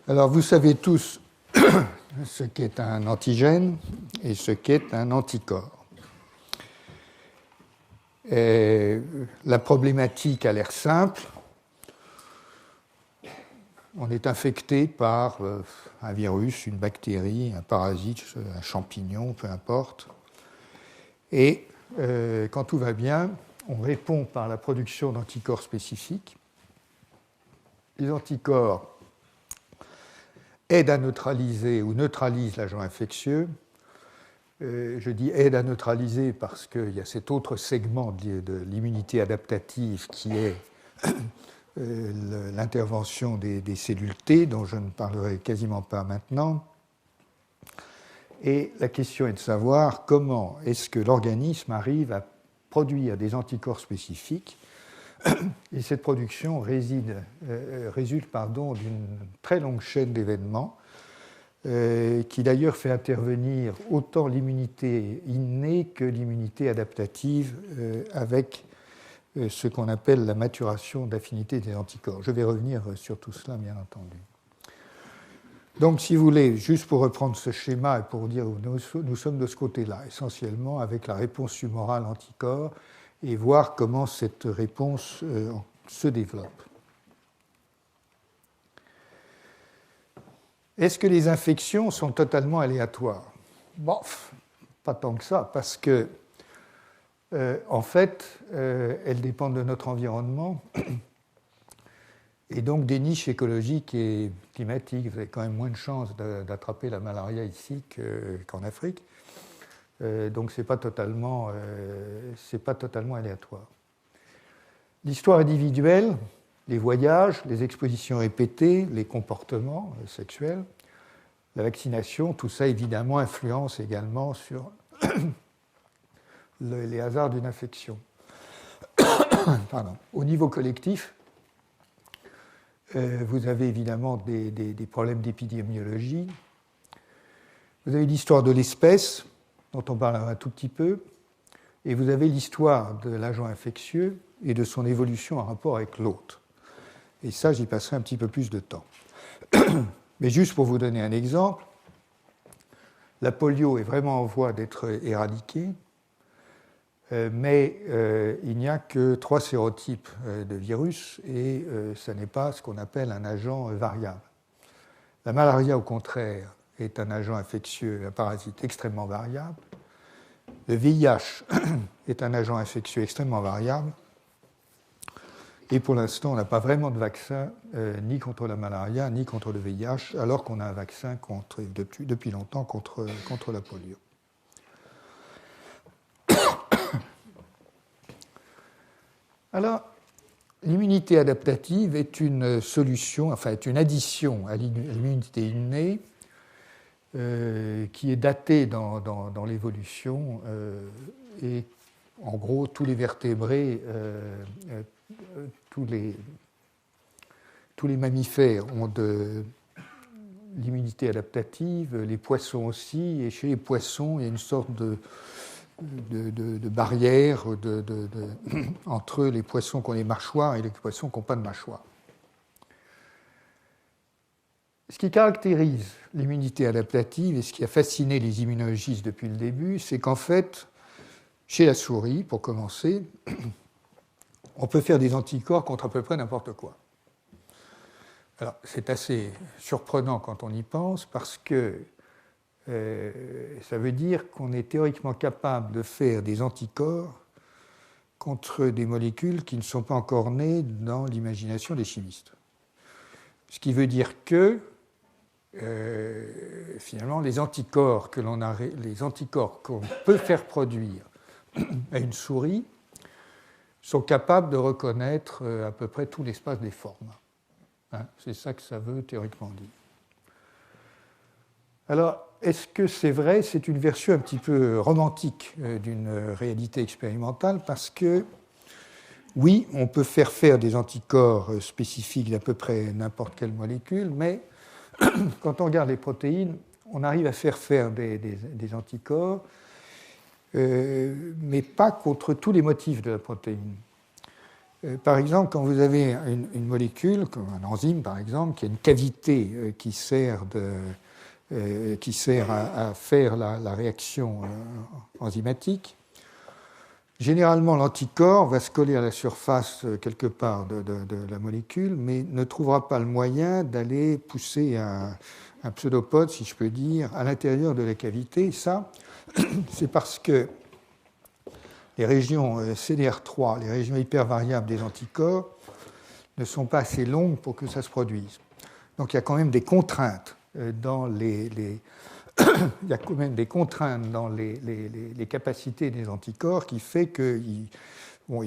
Alors, vous savez tous ce qu'est un antigène et ce qu'est un anticorps. Et la problématique a l'air simple. On est infecté par un virus, une bactérie, un parasite, un champignon, peu importe. Et quand tout va bien, on répond par la production d'anticorps spécifiques. Les anticorps aident à neutraliser ou neutralisent l'agent infectieux. Je dis aide à neutraliser parce qu'il y a cet autre segment de l'immunité adaptative qui est l'intervention des cellules T, dont je ne parlerai quasiment pas maintenant. Et la question est de savoir comment est-ce que l'organisme arrive à produire des anticorps spécifiques. Et cette production résulte d'une très longue chaîne d'événements qui d'ailleurs fait intervenir autant l'immunité innée que l'immunité adaptative avec ce qu'on appelle la maturation d'affinité des anticorps. Je vais revenir sur tout cela, bien entendu. Donc, si vous voulez, juste pour reprendre ce schéma et pour vous dire où nous sommes de ce côté-là, essentiellement avec la réponse tumorale anticorps et voir comment cette réponse se développe. Est-ce que les infections sont totalement aléatoires? Bon, pas tant que ça, parce que, en fait, elles dépendent de notre environnement et donc des niches écologiques et climatiques. Vous avez quand même moins de chances d'attraper la malaria ici qu'en Afrique. Donc, ce n'est pas totalement aléatoire. L'histoire individuelle, les voyages, les expositions répétées, les comportements sexuels, la vaccination, tout ça évidemment influence également sur les hasards d'une infection. Pardon. Au niveau collectif, vous avez évidemment des problèmes d'épidémiologie. Vous avez l'histoire de l'espèce, dont on parlera un tout petit peu, et vous avez l'histoire de l'agent infectieux et de son évolution en rapport avec l'hôte. Et ça, j'y passerai un petit peu plus de temps. Mais juste pour vous donner un exemple, la polio est vraiment en voie d'être éradiquée, mais il n'y a que 3 sérotypes de virus et ça n'est pas ce qu'on appelle un agent variable. La malaria, au contraire, est un agent infectieux, un parasite extrêmement variable. Le VIH est un agent infectieux extrêmement variable. Et pour l'instant, on n'a pas vraiment de vaccin ni contre la malaria, ni contre le VIH, alors qu'on a un vaccin depuis longtemps contre la polio. Alors, l'immunité adaptative est une solution, enfin, est une addition à l'immunité innée qui est datée dans l'évolution et en gros, tous les vertébrés, tous les mammifères ont de l'immunité adaptative, les poissons aussi, et chez les poissons, il y a une sorte de barrière entre les poissons qui ont des mâchoires et les poissons qui n'ont pas de mâchoire. Ce qui caractérise l'immunité adaptative et ce qui a fasciné les immunologistes depuis le début, c'est qu'en fait, chez la souris, pour commencer, on peut faire des anticorps contre à peu près n'importe quoi. Alors, c'est assez surprenant quand on y pense, parce que ça veut dire qu'on est théoriquement capable de faire des anticorps contre des molécules qui ne sont pas encore nées dans l'imagination des chimistes. Ce qui veut dire que, finalement, les anticorps qu'on peut faire produire à une souris sont capables de reconnaître à peu près tout l'espace des formes. Hein, c'est ça que ça veut théoriquement dire. Alors, est-ce que c'est vrai? C'est une version un petit peu romantique d'une réalité expérimentale parce que, oui, on peut faire des anticorps spécifiques d'à peu près n'importe quelle molécule, mais quand on regarde les protéines, on arrive à faire des anticorps, mais pas contre tous les motifs de la protéine. Par exemple, quand vous avez une molécule, comme un enzyme par exemple, qui a une cavité qui sert à faire la réaction enzymatique, généralement l'anticorps va se coller à la surface quelque part de la molécule, mais ne trouvera pas le moyen d'aller pousser un pseudopode, si je peux dire, à l'intérieur de la cavité. Ça, c'est parce que les régions CDR3, les régions hypervariables des anticorps, ne sont pas assez longues pour que ça se produise. Donc il y a quand même des contraintes dans les capacités des anticorps qui fait qu'ils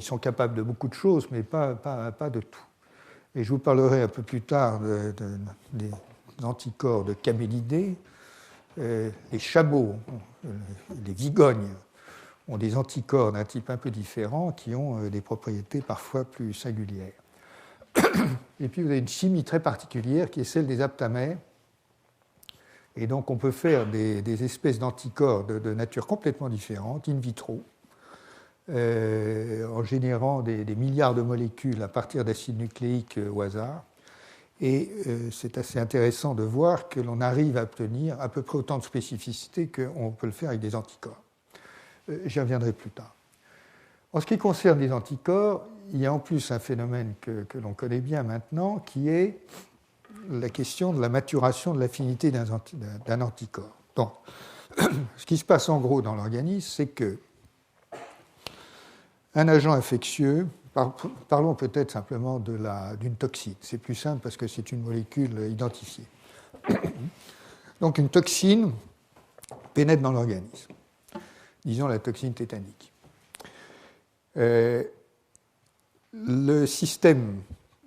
sont capables de beaucoup de choses, mais pas de tout. Et je vous parlerai un peu plus tard des anticorps de camélidés. Les chameaux, les vigognes, ont des anticorps d'un type un peu différent qui ont des propriétés parfois plus singulières. Et puis vous avez une chimie très particulière qui est celle des aptamères. Et donc on peut faire des espèces d'anticorps de nature complètement différente, in vitro, en générant des milliards de molécules à partir d'acides nucléiques au hasard. Et c'est assez intéressant de voir que l'on arrive à obtenir à peu près autant de spécificité qu'on peut le faire avec des anticorps. J'y reviendrai plus tard. En ce qui concerne les anticorps, il y a en plus un phénomène que l'on connaît bien maintenant, qui est la question de la maturation de l'affinité d'un anticorps. Donc, ce qui se passe en gros dans l'organisme, c'est que un agent infectieux, parlons peut-être simplement d'une toxine, c'est plus simple parce que c'est une molécule identifiée. Donc une toxine pénètre dans l'organisme. Disons la toxine tétanique. Le système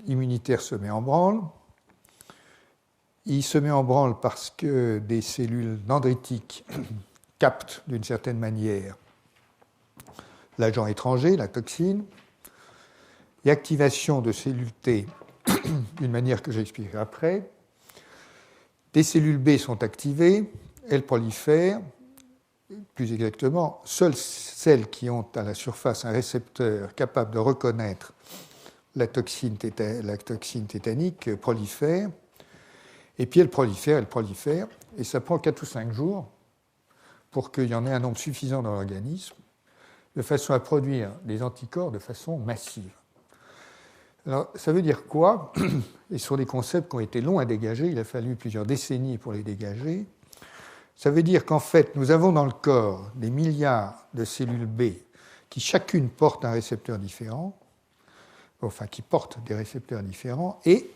immunitaire se met en branle. Il se met en branle parce que des cellules dendritiques captent d'une certaine manière l'agent étranger, la toxine, et activation de cellules T d'une manière que j'expliquerai après. Des cellules B sont activées, elles prolifèrent. Plus exactement, seules celles qui ont à la surface un récepteur capable de reconnaître la toxine tétanique prolifèrent. Et puis elles prolifèrent, et ça prend 4 ou 5 jours pour qu'il y en ait un nombre suffisant dans l'organisme, de façon à produire des anticorps de façon massive. Alors, ça veut dire quoi? Et ce sont des concepts qui ont été longs à dégager, il a fallu plusieurs décennies pour les dégager. Ça veut dire qu'en fait, nous avons dans le corps des milliards de cellules B qui chacune portent un récepteur différent, enfin qui portent des récepteurs différents, et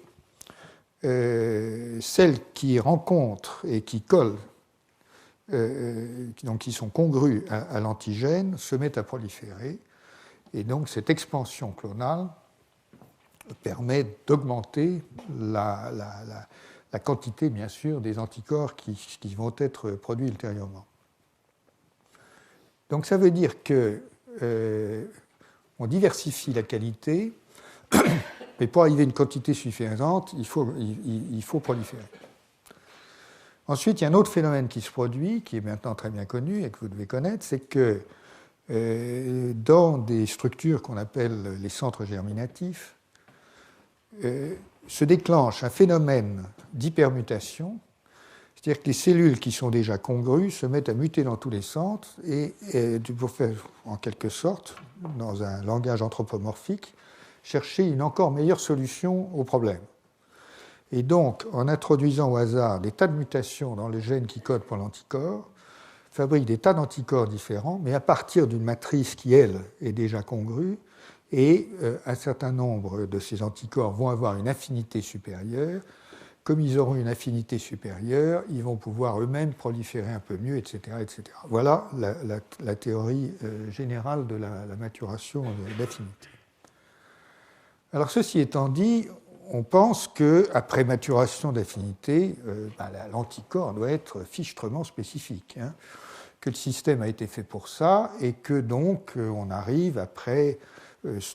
celles qui rencontrent et qui collent, donc qui sont congrues à l'antigène, se mettent à proliférer. Et donc cette expansion clonale permet d'augmenter la quantité, bien sûr, des anticorps qui vont être produits ultérieurement. Donc ça veut dire qu'on diversifie la qualité, mais pour arriver à une quantité suffisante, il faut proliférer. Ensuite, il y a un autre phénomène qui se produit, qui est maintenant très bien connu et que vous devez connaître, c'est que dans des structures qu'on appelle les centres germinatifs, se déclenche un phénomène d'hypermutation, c'est-à-dire que les cellules qui sont déjà congrues se mettent à muter dans tous les centres et pour faire, en quelque sorte, dans un langage anthropomorphique, chercher une encore meilleure solution au problème. Et donc, en introduisant au hasard des tas de mutations dans les gènes qui codent pour l'anticorps, fabrique des tas d'anticorps différents, mais à partir d'une matrice qui, elle, est déjà congrue, et un certain nombre de ces anticorps vont avoir une affinité supérieure. Comme ils auront une affinité supérieure, ils vont pouvoir eux-mêmes proliférer un peu mieux, etc. etc. Voilà la théorie générale de la maturation d'affinité. Alors, ceci étant dit, on pense qu'après maturation d'affinité, l'anticorps doit être fichtrement spécifique, hein, que le système a été fait pour ça, et que donc on arrive après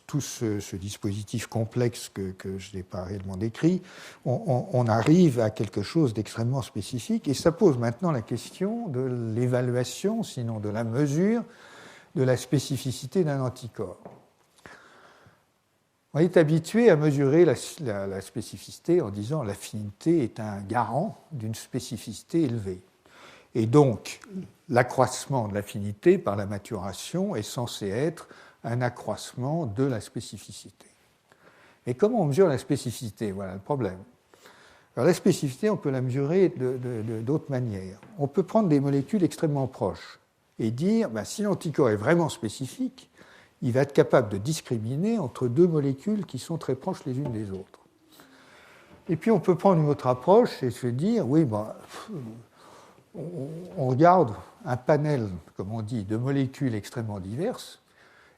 tout ce dispositif complexe que je n'ai pas réellement décrit, on arrive à quelque chose d'extrêmement spécifique, et ça pose maintenant la question de l'évaluation, sinon de la mesure, de la spécificité d'un anticorps. On est habitué à mesurer la spécificité en disant l'affinité est un garant d'une spécificité élevée. Et donc, l'accroissement de l'affinité par la maturation est censé être un accroissement de la spécificité. Et comment on mesure la spécificité? Voilà le problème. Alors, la spécificité, on peut la mesurer d'autres manières. On peut prendre des molécules extrêmement proches et dire, si l'anticorps est vraiment spécifique, il va être capable de discriminer entre deux molécules qui sont très proches les unes des autres. Et puis on peut prendre une autre approche et se dire, oui, on regarde un panel, comme on dit, de molécules extrêmement diverses,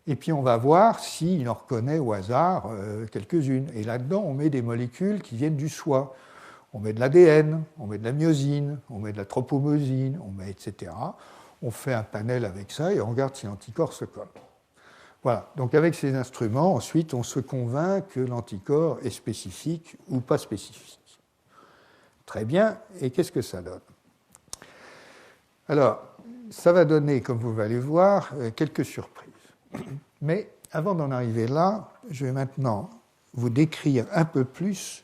et puis on va voir s'il en reconnaît au hasard quelques-unes. Et là-dedans, on met des molécules qui viennent du soi. On met de l'ADN, on met de la myosine, on met de la tropomosine, on met etc. On fait un panel avec ça et on regarde si l'anticorps se colle. Voilà, donc avec ces instruments, ensuite, on se convainc que l'anticorps est spécifique ou pas spécifique. Très bien, et qu'est-ce que ça donne? Alors, ça va donner, comme vous allez voir, quelques surprises. Mais avant d'en arriver là, je vais maintenant vous décrire un peu plus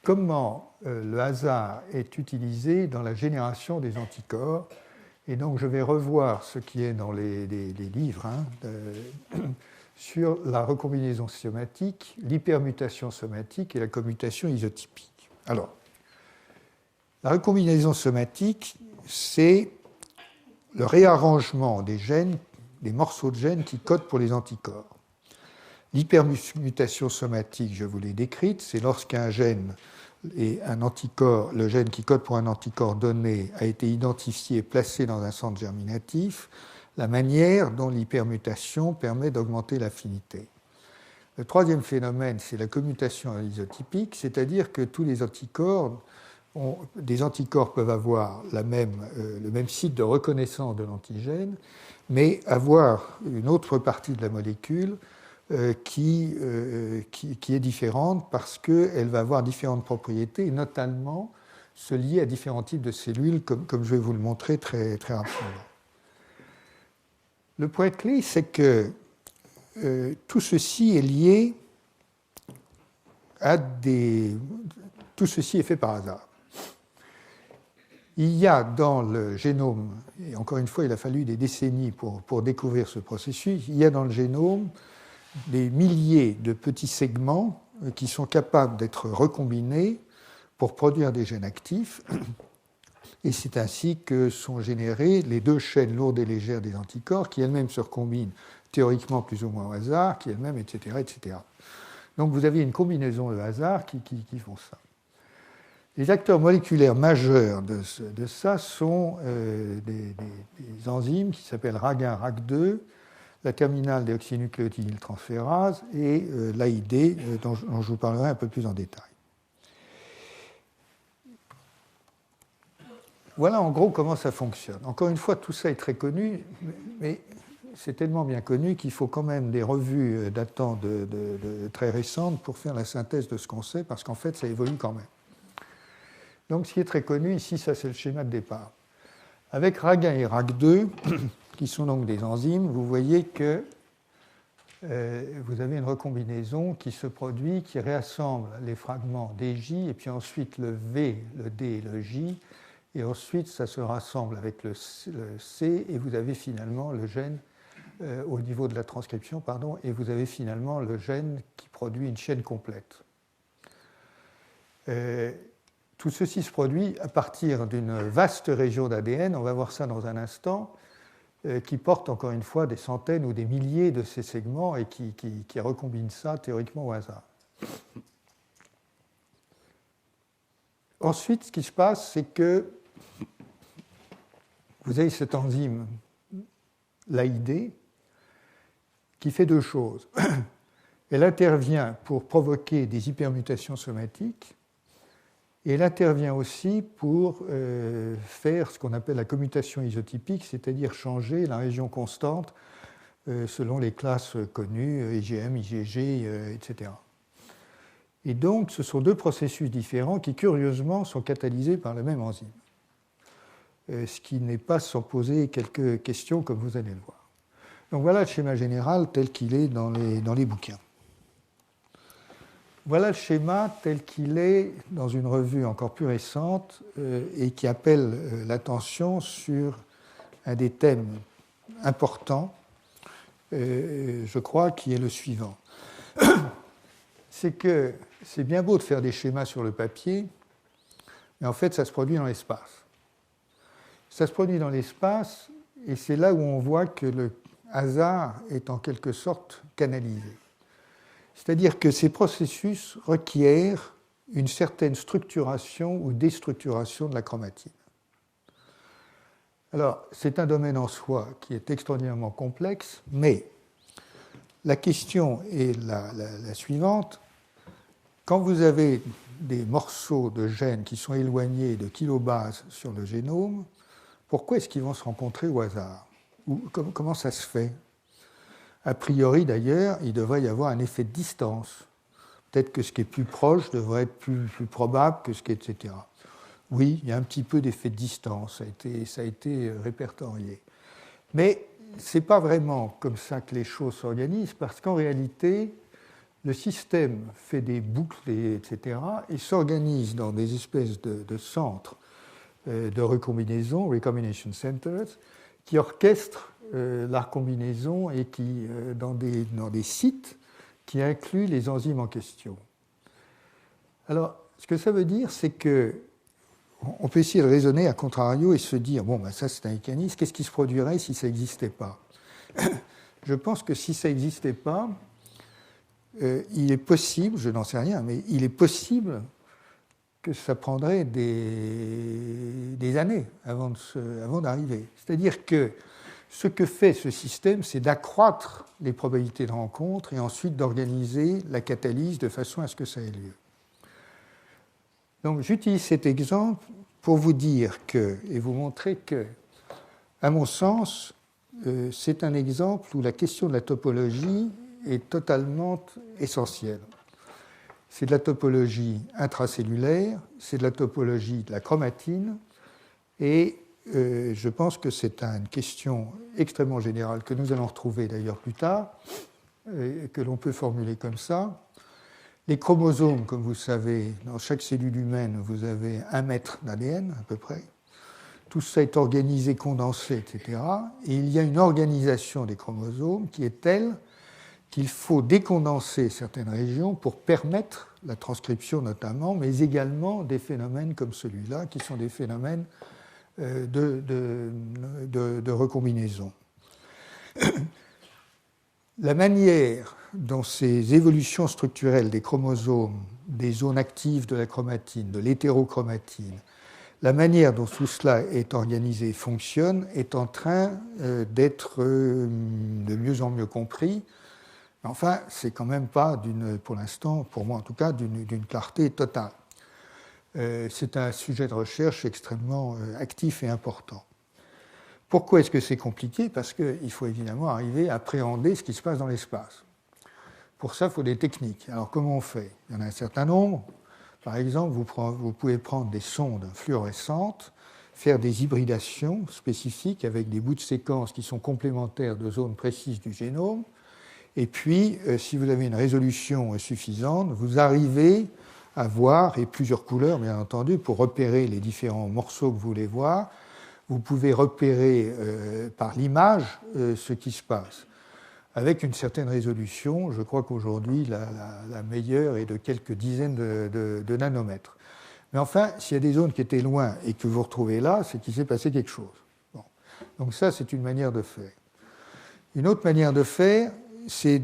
comment le hasard est utilisé dans la génération des anticorps. Et donc, je vais revoir ce qui est dans les livres sur la recombinaison somatique, l'hypermutation somatique et la commutation isotypique. Alors, la recombinaison somatique, c'est le réarrangement des gènes, des morceaux de gènes qui codent pour les anticorps. L'hypermutation somatique, je vous l'ai décrite, c'est lorsqu'un gène et un anticorps, le gène qui code pour un anticorps donné, a été identifié et placé dans un centre germinatif, la manière dont l'hypermutation permet d'augmenter l'affinité. Le troisième phénomène, c'est la commutation isotypique, c'est-à-dire que tous les anticorps, des anticorps peuvent avoir le même site de reconnaissance de l'antigène, mais avoir une autre partie de la molécule qui est différente parce qu'elle va avoir différentes propriétés, et notamment se lier à différents types de cellules, comme je vais vous le montrer très, très rapidement. Le point clé, c'est que tout ceci est lié à tout ceci est fait par hasard. Il y a dans le génome, et encore une fois, il a fallu des décennies pour découvrir ce processus, il y a dans le génome des milliers de petits segments qui sont capables d'être recombinés pour produire des gènes actifs. Et c'est ainsi que sont générées les deux chaînes lourdes et légères des anticorps qui elles-mêmes se recombinent théoriquement plus ou moins au hasard, qui elles-mêmes, etc., etc. Donc vous avez une combinaison de hasard qui font ça. Les acteurs moléculaires majeurs de ça sont des enzymes qui s'appellent RAG1, RAG2, la terminale déoxynucléotidyltransférase et l'AID, dont je vous parlerai un peu plus en détail. Voilà en gros comment ça fonctionne. Encore une fois, tout ça est très connu, mais c'est tellement bien connu qu'il faut quand même des revues datant de très récentes pour faire la synthèse de ce qu'on sait, parce qu'en fait, ça évolue quand même. Donc, ce qui est très connu ici, ça c'est le schéma de départ. Avec RAG1 et RAG2, qui sont donc des enzymes, vous voyez que vous avez une recombinaison qui se produit, qui réassemble les fragments DJ, et puis ensuite le V, le D et le J, et ensuite ça se rassemble avec le C, et vous avez finalement le gène au niveau de la transcription, et vous avez finalement le gène qui produit une chaîne complète. Tout ceci se produit à partir d'une vaste région d'ADN, on va voir ça dans un instant, qui porte encore une fois des centaines ou des milliers de ces segments et qui recombine ça théoriquement au hasard. Ensuite, ce qui se passe, c'est que vous avez cette enzyme, l'AID, qui fait deux choses. Elle intervient pour provoquer des hypermutations somatiques, et elle intervient aussi pour faire ce qu'on appelle la commutation isotypique, c'est-à-dire changer la région constante selon les classes connues, IgM, IgG, etc. Et donc, ce sont deux processus différents qui, curieusement, sont catalysés par la même enzyme. Ce qui n'est pas sans poser quelques questions, comme vous allez le voir. Donc voilà le schéma général tel qu'il est dans les bouquins. voilà le schéma tel qu'il est dans une revue encore plus récente et qui appelle l'attention sur un des thèmes importants, je crois, qui est le suivant. C'est que c'est bien beau de faire des schémas sur le papier, mais en fait, ça se produit dans l'espace. Ça se produit dans l'espace, et c'est là où on voit que le hasard est en quelque sorte canalisé. C'est-à-dire que ces processus requièrent une certaine structuration ou déstructuration de la chromatine. Alors, c'est un domaine en soi qui est extraordinairement complexe, mais la question est la suivante. Quand vous avez des morceaux de gènes qui sont éloignés de kilobases sur le génome, pourquoi est-ce qu'ils vont se rencontrer au hasard? Ou comment ça se fait? A priori, d'ailleurs, il devrait y avoir un effet de distance. Peut-être que ce qui est plus proche devrait être plus probable que ce qui est, etc. Oui, il y a un petit peu d'effet de distance, ça a été répertorié. Mais ce n'est pas vraiment comme ça que les choses s'organisent, parce qu'en réalité, le système fait des boucles, etc., et s'organise dans des espèces de centres de recombinaison, recombination centers, qui orchestrent la recombinaison et qui, dans des sites qui incluent les enzymes en question. Alors, ce que ça veut dire, c'est que on peut essayer de raisonner à contrario et se dire, bon, ben ça c'est un mécanisme, qu'est-ce qui se produirait si ça n'existait pas? Je pense que si ça n'existait pas, il est possible, je n'en sais rien, mais il est possible que ça prendrait des années avant d'arriver. C'est-à-dire que ce que fait ce système, c'est d'accroître les probabilités de rencontre et ensuite d'organiser la catalyse de façon à ce que ça ait lieu. Donc j'utilise cet exemple pour vous dire que, et vous montrer que, à mon sens, c'est un exemple où la question de la topologie est totalement essentielle. C'est de la topologie intracellulaire, c'est de la topologie de la chromatine, et je pense que c'est une question extrêmement générale que nous allons retrouver d'ailleurs plus tard, et que l'on peut formuler comme ça. Les chromosomes, comme vous savez, dans chaque cellule humaine, vous avez 1 mètre d'ADN à peu près. Tout ça est organisé, condensé, etc. Et il y a une organisation des chromosomes qui est telle qu'il faut décondenser certaines régions pour permettre la transcription notamment, mais également des phénomènes comme celui-là, qui sont des phénomènes de recombinaison. La manière dont ces évolutions structurelles des chromosomes, des zones actives de la chromatine, de l'hétérochromatine, la manière dont tout cela est organisé et fonctionne est en train d'être de mieux en mieux compris. Enfin, c'est quand même pas, pour l'instant, pour moi en tout cas, d'une clarté totale. C'est un sujet de recherche extrêmement actif et important. Pourquoi est-ce que c'est compliqué? Parce qu'il faut évidemment arriver à appréhender ce qui se passe dans l'espace. Pour ça, il faut des techniques. Alors, comment on fait? Il y en a un certain nombre. Par exemple, vous pouvez prendre des sondes fluorescentes, faire des hybridations spécifiques avec des bouts de séquences qui sont complémentaires de zones précises du génome. Et puis, si vous avez une résolution suffisante, vous arrivez à voir, et plusieurs couleurs, bien entendu, pour repérer les différents morceaux que vous voulez voir. Vous pouvez repérer par l'image ce qui se passe. Avec une certaine résolution, je crois qu'aujourd'hui, la meilleure est de quelques dizaines de nanomètres. Mais enfin, s'il y a des zones qui étaient loin et que vous retrouvez là, c'est qu'il s'est passé quelque chose. Bon. Donc ça, c'est une manière de faire. Une autre manière de faire, c'est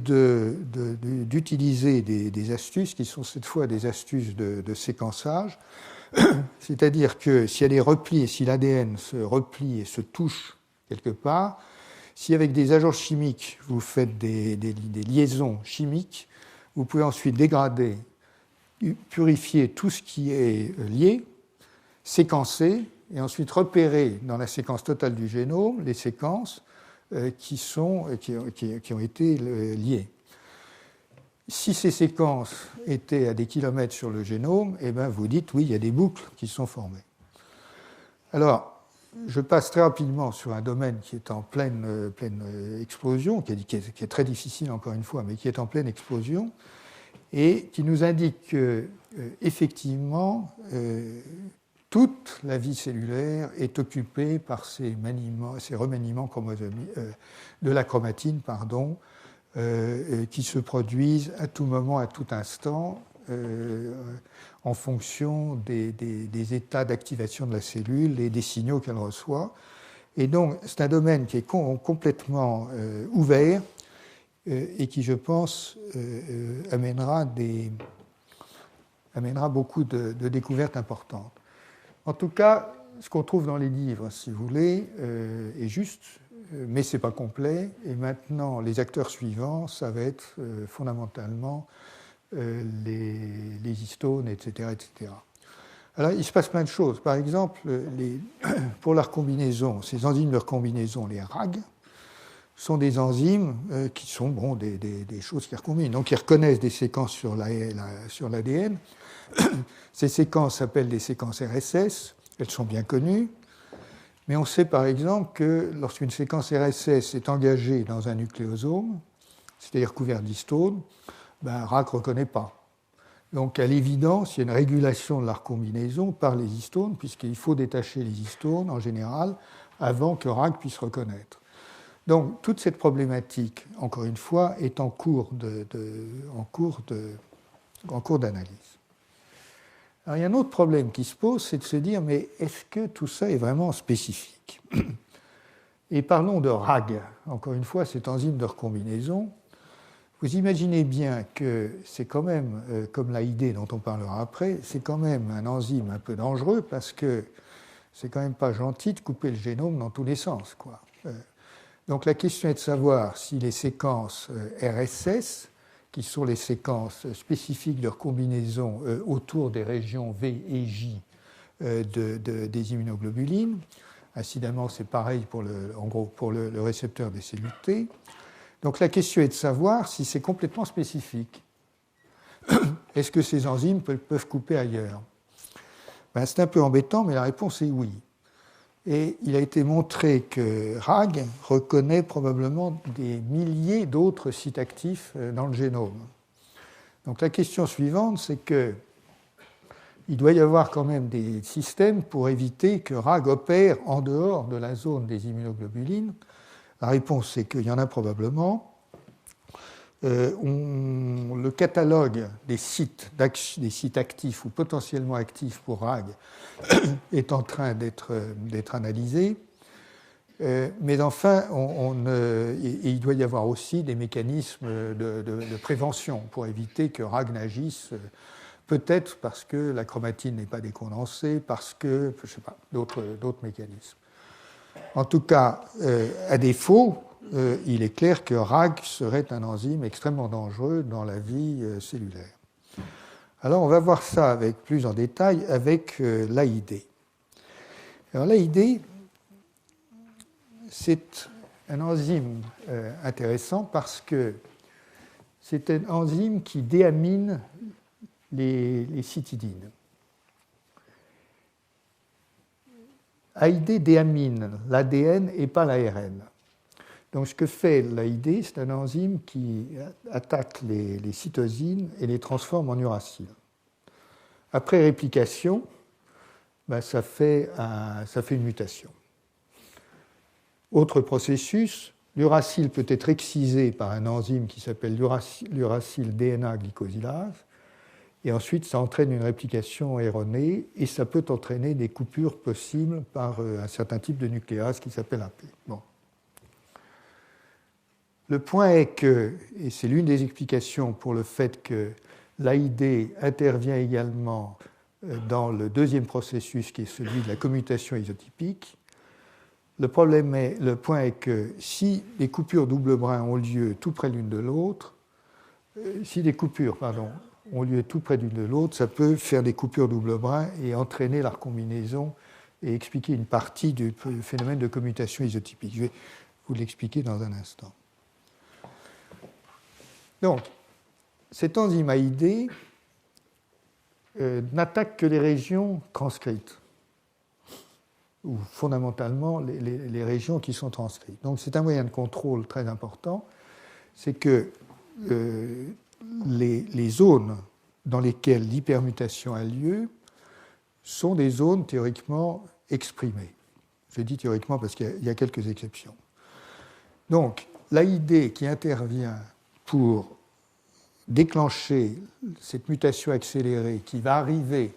d'utiliser des astuces qui sont cette fois des astuces de séquençage. C'est-à-dire que s'il y a des replis et si l'ADN se replie et se touche quelque part, si avec des agents chimiques vous faites des liaisons chimiques, vous pouvez ensuite dégrader, purifier tout ce qui est lié, séquencer et ensuite repérer dans la séquence totale du génome les séquences qui ont été liées. Si ces séquences étaient à des kilomètres sur le génome, eh bien vous dites oui, il y a des boucles qui sont formées. Alors, je passe très rapidement sur un domaine qui est en pleine explosion, qui est très difficile encore une fois, mais qui est en pleine explosion. et qui nous indique que, effectivement, toute la vie cellulaire est occupée par ces remaniements de la chromatine, qui se produisent à tout moment, à tout instant, en fonction des états d'activation de la cellule et des signaux qu'elle reçoit. Et donc, c'est un domaine qui est complètement ouvert et qui, je pense, amènera beaucoup de découvertes importantes. En tout cas, ce qu'on trouve dans les livres, si vous voulez, est juste, mais ce n'est pas complet. Et maintenant, les acteurs suivants, ça va être fondamentalement les histones, etc., etc. Alors, il se passe plein de choses. Par exemple, pour la recombinaison, ces enzymes de recombinaison, les RAG, sont des enzymes qui sont des choses qui recombinent. Donc, ils reconnaissent des séquences sur l'ADN. Ces séquences s'appellent des séquences RSS. Elles sont bien connues. Mais on sait par exemple que lorsqu'une séquence RSS est engagée dans un nucléosome, c'est-à-dire couvert d'histones, RAG ne reconnaît pas. Donc, à l'évidence, il y a une régulation de la recombinaison par les histones, puisqu'il faut détacher les histones, en général, avant que RAG puisse reconnaître. Donc, toute cette problématique, encore une fois, est en cours d'analyse. Alors, il y a un autre problème qui se pose, c'est de se dire, mais est-ce que tout ça est vraiment spécifique ? Et parlons de RAG. Encore une fois, cette enzyme de recombinaison. Vous imaginez bien que c'est quand même, comme l'AID dont on parlera après, c'est quand même un enzyme un peu dangereux parce que c'est quand même pas gentil de couper le génome dans tous les sens, quoi. Donc la question est de savoir si les séquences RSS, qui sont les séquences spécifiques de recombinaison autour des régions V et J des immunoglobulines, incidemment c'est pareil pour le récepteur des cellules T. Donc la question est de savoir si c'est complètement spécifique. Est-ce que ces enzymes peuvent couper ailleurs ? C'est un peu embêtant, mais la réponse est oui. Et il a été montré que RAG reconnaît probablement des milliers d'autres sites actifs dans le génome. Donc la question suivante, c'est qu'il doit y avoir quand même des systèmes pour éviter que RAG opère en dehors de la zone des immunoglobulines. La réponse, c'est qu'il y en a probablement. Le catalogue des sites actifs ou potentiellement actifs pour RAG est en train d'être analysé. Mais enfin, il doit y avoir aussi des mécanismes de prévention pour éviter que RAG n'agisse, peut-être parce que la chromatine n'est pas décondensée, parce que, je ne sais pas, d'autres mécanismes. En tout cas, à défaut, il est clair que RAG serait un enzyme extrêmement dangereux dans la vie cellulaire. Alors, on va voir ça plus en détail avec l'AID. Alors, l'AID, c'est un enzyme intéressant parce que c'est un enzyme qui déamine les citidines. AID déamine l'ADN et pas l'ARN. Donc ce que fait l'AID, c'est un enzyme qui attaque les cytosines et les transforme en uracile. Après réplication, ça fait une mutation. Autre processus, l'uracile peut être excisé par un enzyme qui s'appelle l'uracile DNA glycosylase, et ensuite ça entraîne une réplication erronée, et ça peut entraîner des coupures possibles par un certain type de nucléase qui s'appelle AP. Bon. Le point est que, et c'est l'une des explications pour le fait que l'AID intervient également dans le deuxième processus qui est celui de la commutation isotypique, le point est que si les coupures double brin ont lieu tout près l'une de l'autre, ont lieu tout près l'une de l'autre, ça peut faire des coupures double brin et entraîner la recombinaison et expliquer une partie du phénomène de commutation isotypique. Je vais vous l'expliquer dans un instant. Donc, cette enzyme AID n'attaque que les régions transcrites, ou fondamentalement les régions qui sont transcrites. Donc c'est un moyen de contrôle très important, c'est que les zones dans lesquelles l'hypermutation a lieu sont des zones théoriquement exprimées. Je dis théoriquement parce qu'il y a quelques exceptions. Donc, l'AID qui intervient pour déclencher cette mutation accélérée qui va arriver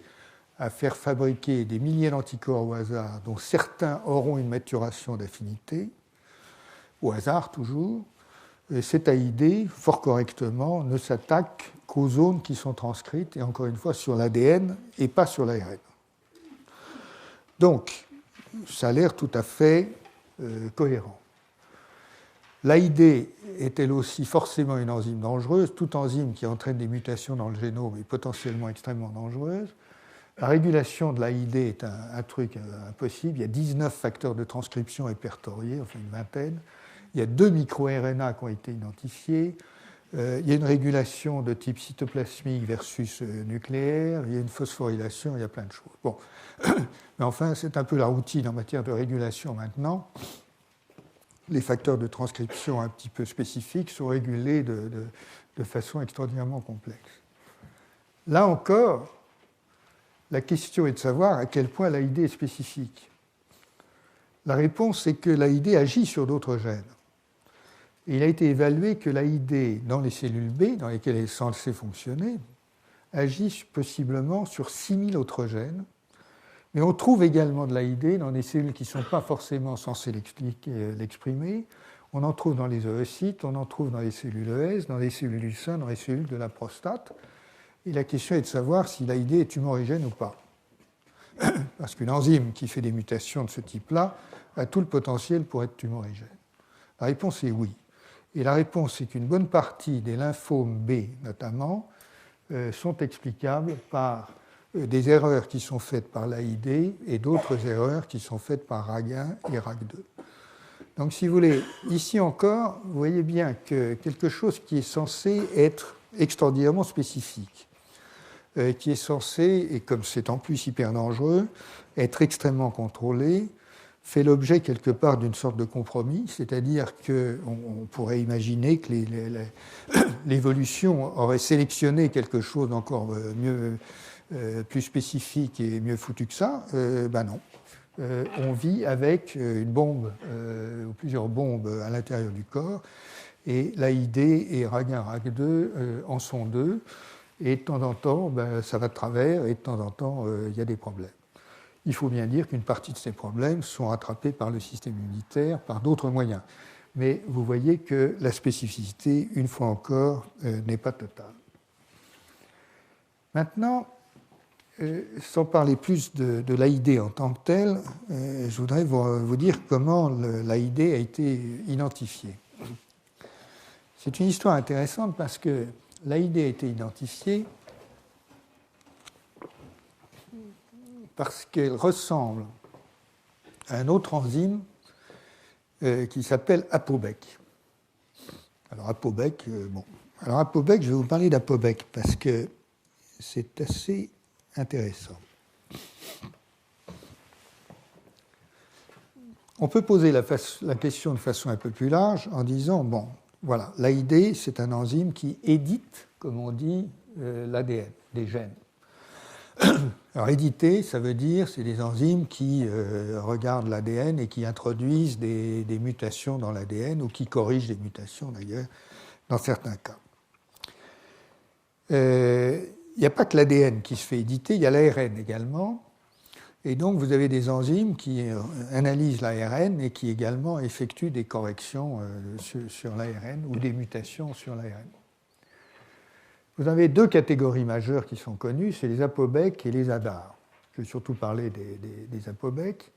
à faire fabriquer des milliers d'anticorps au hasard, dont certains auront une maturation d'affinité, au hasard toujours, et cette AID, fort correctement, ne s'attaque qu'aux zones qui sont transcrites, et encore une fois sur l'ADN et pas sur l'ARN. Donc, ça a l'air tout à fait cohérent. L'AID est elle aussi forcément une enzyme dangereuse. Toute enzyme qui entraîne des mutations dans le génome est potentiellement extrêmement dangereuse. La régulation de l'AID est un truc impossible. Il y a 19 facteurs de transcription répertoriés, enfin une vingtaine. Il y a 2 micro-RNA qui ont été identifiés. Il y a une régulation de type cytoplasmique versus nucléaire. Il y a une phosphorylation, il y a plein de choses. Bon. Mais enfin, c'est un peu la routine en matière de régulation maintenant. Les facteurs de transcription un petit peu spécifiques sont régulés de façon extraordinairement complexe. Là encore, la question est de savoir à quel point l'AID est spécifique. La réponse est que l'AID agit sur d'autres gènes. Et il a été évalué que l'AID dans les cellules B, dans lesquelles elle est censée fonctionner, agit possiblement sur 6000 autres gènes. Mais on trouve également de l'AID dans des cellules qui ne sont pas forcément censées l'exprimer. On en trouve dans les oocytes, on en trouve dans les cellules ES, dans les cellules du sein, dans les cellules de la prostate. Et la question est de savoir si l'AID est tumorigène ou pas. Parce qu'une enzyme qui fait des mutations de ce type-là a tout le potentiel pour être tumorigène. La réponse est oui. Et la réponse est qu'une bonne partie des lymphomes B, notamment, sont explicables par des erreurs qui sont faites par l'AID et d'autres erreurs qui sont faites par RAG1 et RAG2. Donc, si vous voulez, ici encore, vous voyez bien que quelque chose qui est censé être extraordinairement spécifique, qui est censé, et comme c'est en plus hyper dangereux, être extrêmement contrôlé, fait l'objet quelque part d'une sorte de compromis, c'est-à-dire qu'on pourrait imaginer que l'évolution aurait sélectionné quelque chose d'encore mieux, plus spécifique et mieux foutu que ça. Ben non. On vit avec une bombe ou plusieurs bombes à l'intérieur du corps, et l'AID et RAG1, RAG2 en sont deux, et de temps en temps, ben, ça va de travers, et de temps en temps, il y a des problèmes. Il faut bien dire qu'une partie de ces problèmes sont rattrapés par le système immunitaire, par d'autres moyens. Mais vous voyez que la spécificité, une fois encore, n'est pas totale. Maintenant, sans parler plus de l'AID en tant que tel, je voudrais vous dire comment l'AID a été identifié. C'est une histoire intéressante parce que l'AID a été identifiée parce qu'elle ressemble à un autre enzyme qui s'appelle ApoBec. Alors ApoBec, Alors ApoBec, je vais vous parler d'ApoBec parce que c'est assez intéressant. On peut poser la question de façon un peu plus large en disant, bon, voilà, l'AID, c'est un enzyme qui édite, comme on dit, l'ADN, des gènes. Alors éditer, ça veut dire c'est des enzymes qui regardent l'ADN et qui introduisent des mutations dans l'ADN ou qui corrigent des mutations d'ailleurs, dans certains cas. Il n'y a pas que l'ADN qui se fait éditer, il y a l'ARN également. Et donc vous avez des enzymes qui analysent l'ARN et qui également effectuent des corrections sur l'ARN ou des mutations sur l'ARN. Vous avez deux catégories majeures qui sont connues, c'est les ApoBec et les ADAR. Je vais surtout parler des ApoBec.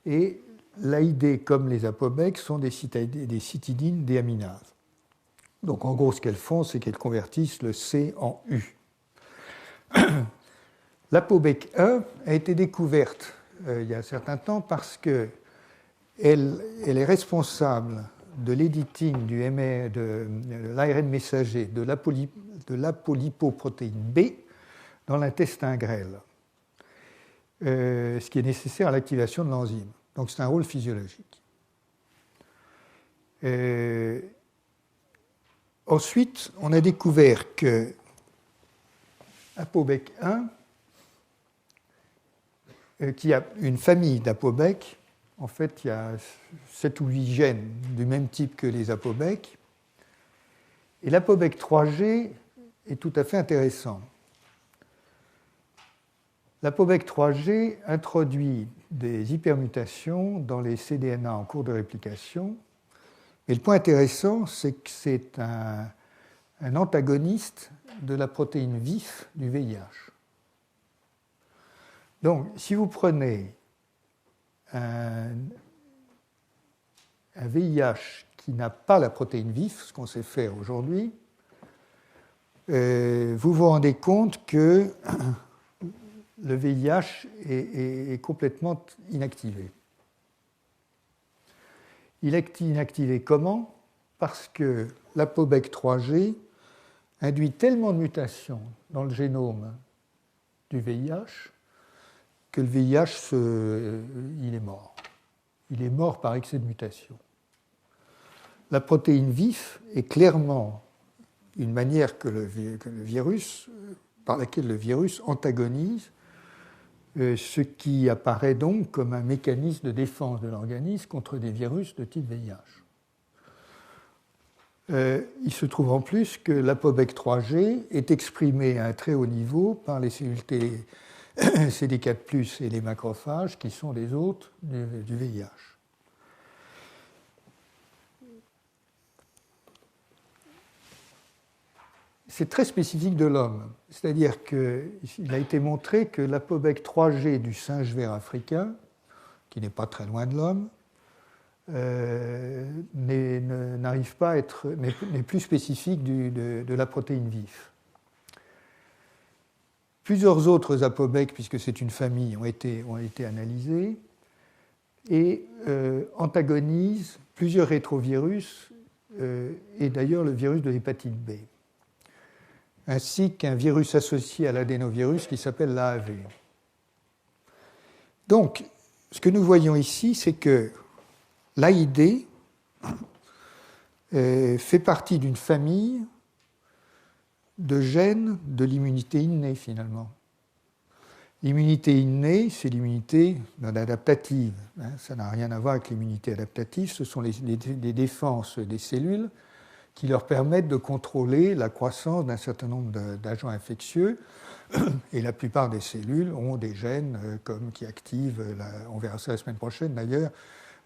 Et l'AID, comme les ApoBec, sont des cytidines déaminases. Donc en gros, ce qu'elles font, c'est qu'elles convertissent le C en U. L'ApoBec 1 a été découverte il y a un certain temps parce qu'elle est responsable de l'editing de l'ARN messager de l'apolipoprotéine B dans l'intestin grêle, ce qui est nécessaire à l'activation de l'enzyme. Donc c'est un rôle physiologique. Ensuite, on a découvert que Apobec 1, qu'il y a une famille d'Apobec. En fait, il y a 7 ou 8 gènes du même type que les Apobec. Et l'Apobec 3G est tout à fait intéressant. L'Apobec 3G introduit des hypermutations dans les cDNA en cours de réplication. Et le point intéressant, c'est que c'est un antagoniste de la protéine VIF du VIH. Donc, si vous prenez un VIH qui n'a pas la protéine VIF, ce qu'on sait faire aujourd'hui, vous vous rendez compte que le VIH est complètement inactivé. Il est inactivé comment? Parce que l'Apobec 3G induit tellement de mutations dans le génome du VIH que le VIH, il est mort. Il est mort par excès de mutation. La protéine VIF est clairement une manière par laquelle le virus antagonise ce qui apparaît donc comme un mécanisme de défense de l'organisme contre des virus de type VIH. Il se trouve en plus que l'Apobec 3G est exprimé à un très haut niveau par les cellules CD4+, et les macrophages qui sont des hôtes du VIH. C'est très spécifique de l'homme, c'est-à-dire qu'il a été montré que l'Apobec 3G du singe vert africain, qui n'est pas très loin de l'homme, n'arrive pas à être, n'est plus spécifique de la protéine VIF. Plusieurs autres Apobec, puisque c'est une famille, ont été analysés et antagonisent plusieurs rétrovirus et d'ailleurs le virus de l'hépatite B, ainsi qu'un virus associé à l'adénovirus qui s'appelle l'AAV. Donc, ce que nous voyons ici, c'est que l'AID fait partie d'une famille de gènes de l'immunité innée, finalement. L'immunité innée, c'est l'immunité non adaptative. Ça n'a rien à voir avec l'immunité adaptative. Ce sont les défenses des cellules qui leur permettent de contrôler la croissance d'un certain nombre d'agents infectieux. Et la plupart des cellules ont des gènes qui activent, on verra ça la semaine prochaine d'ailleurs,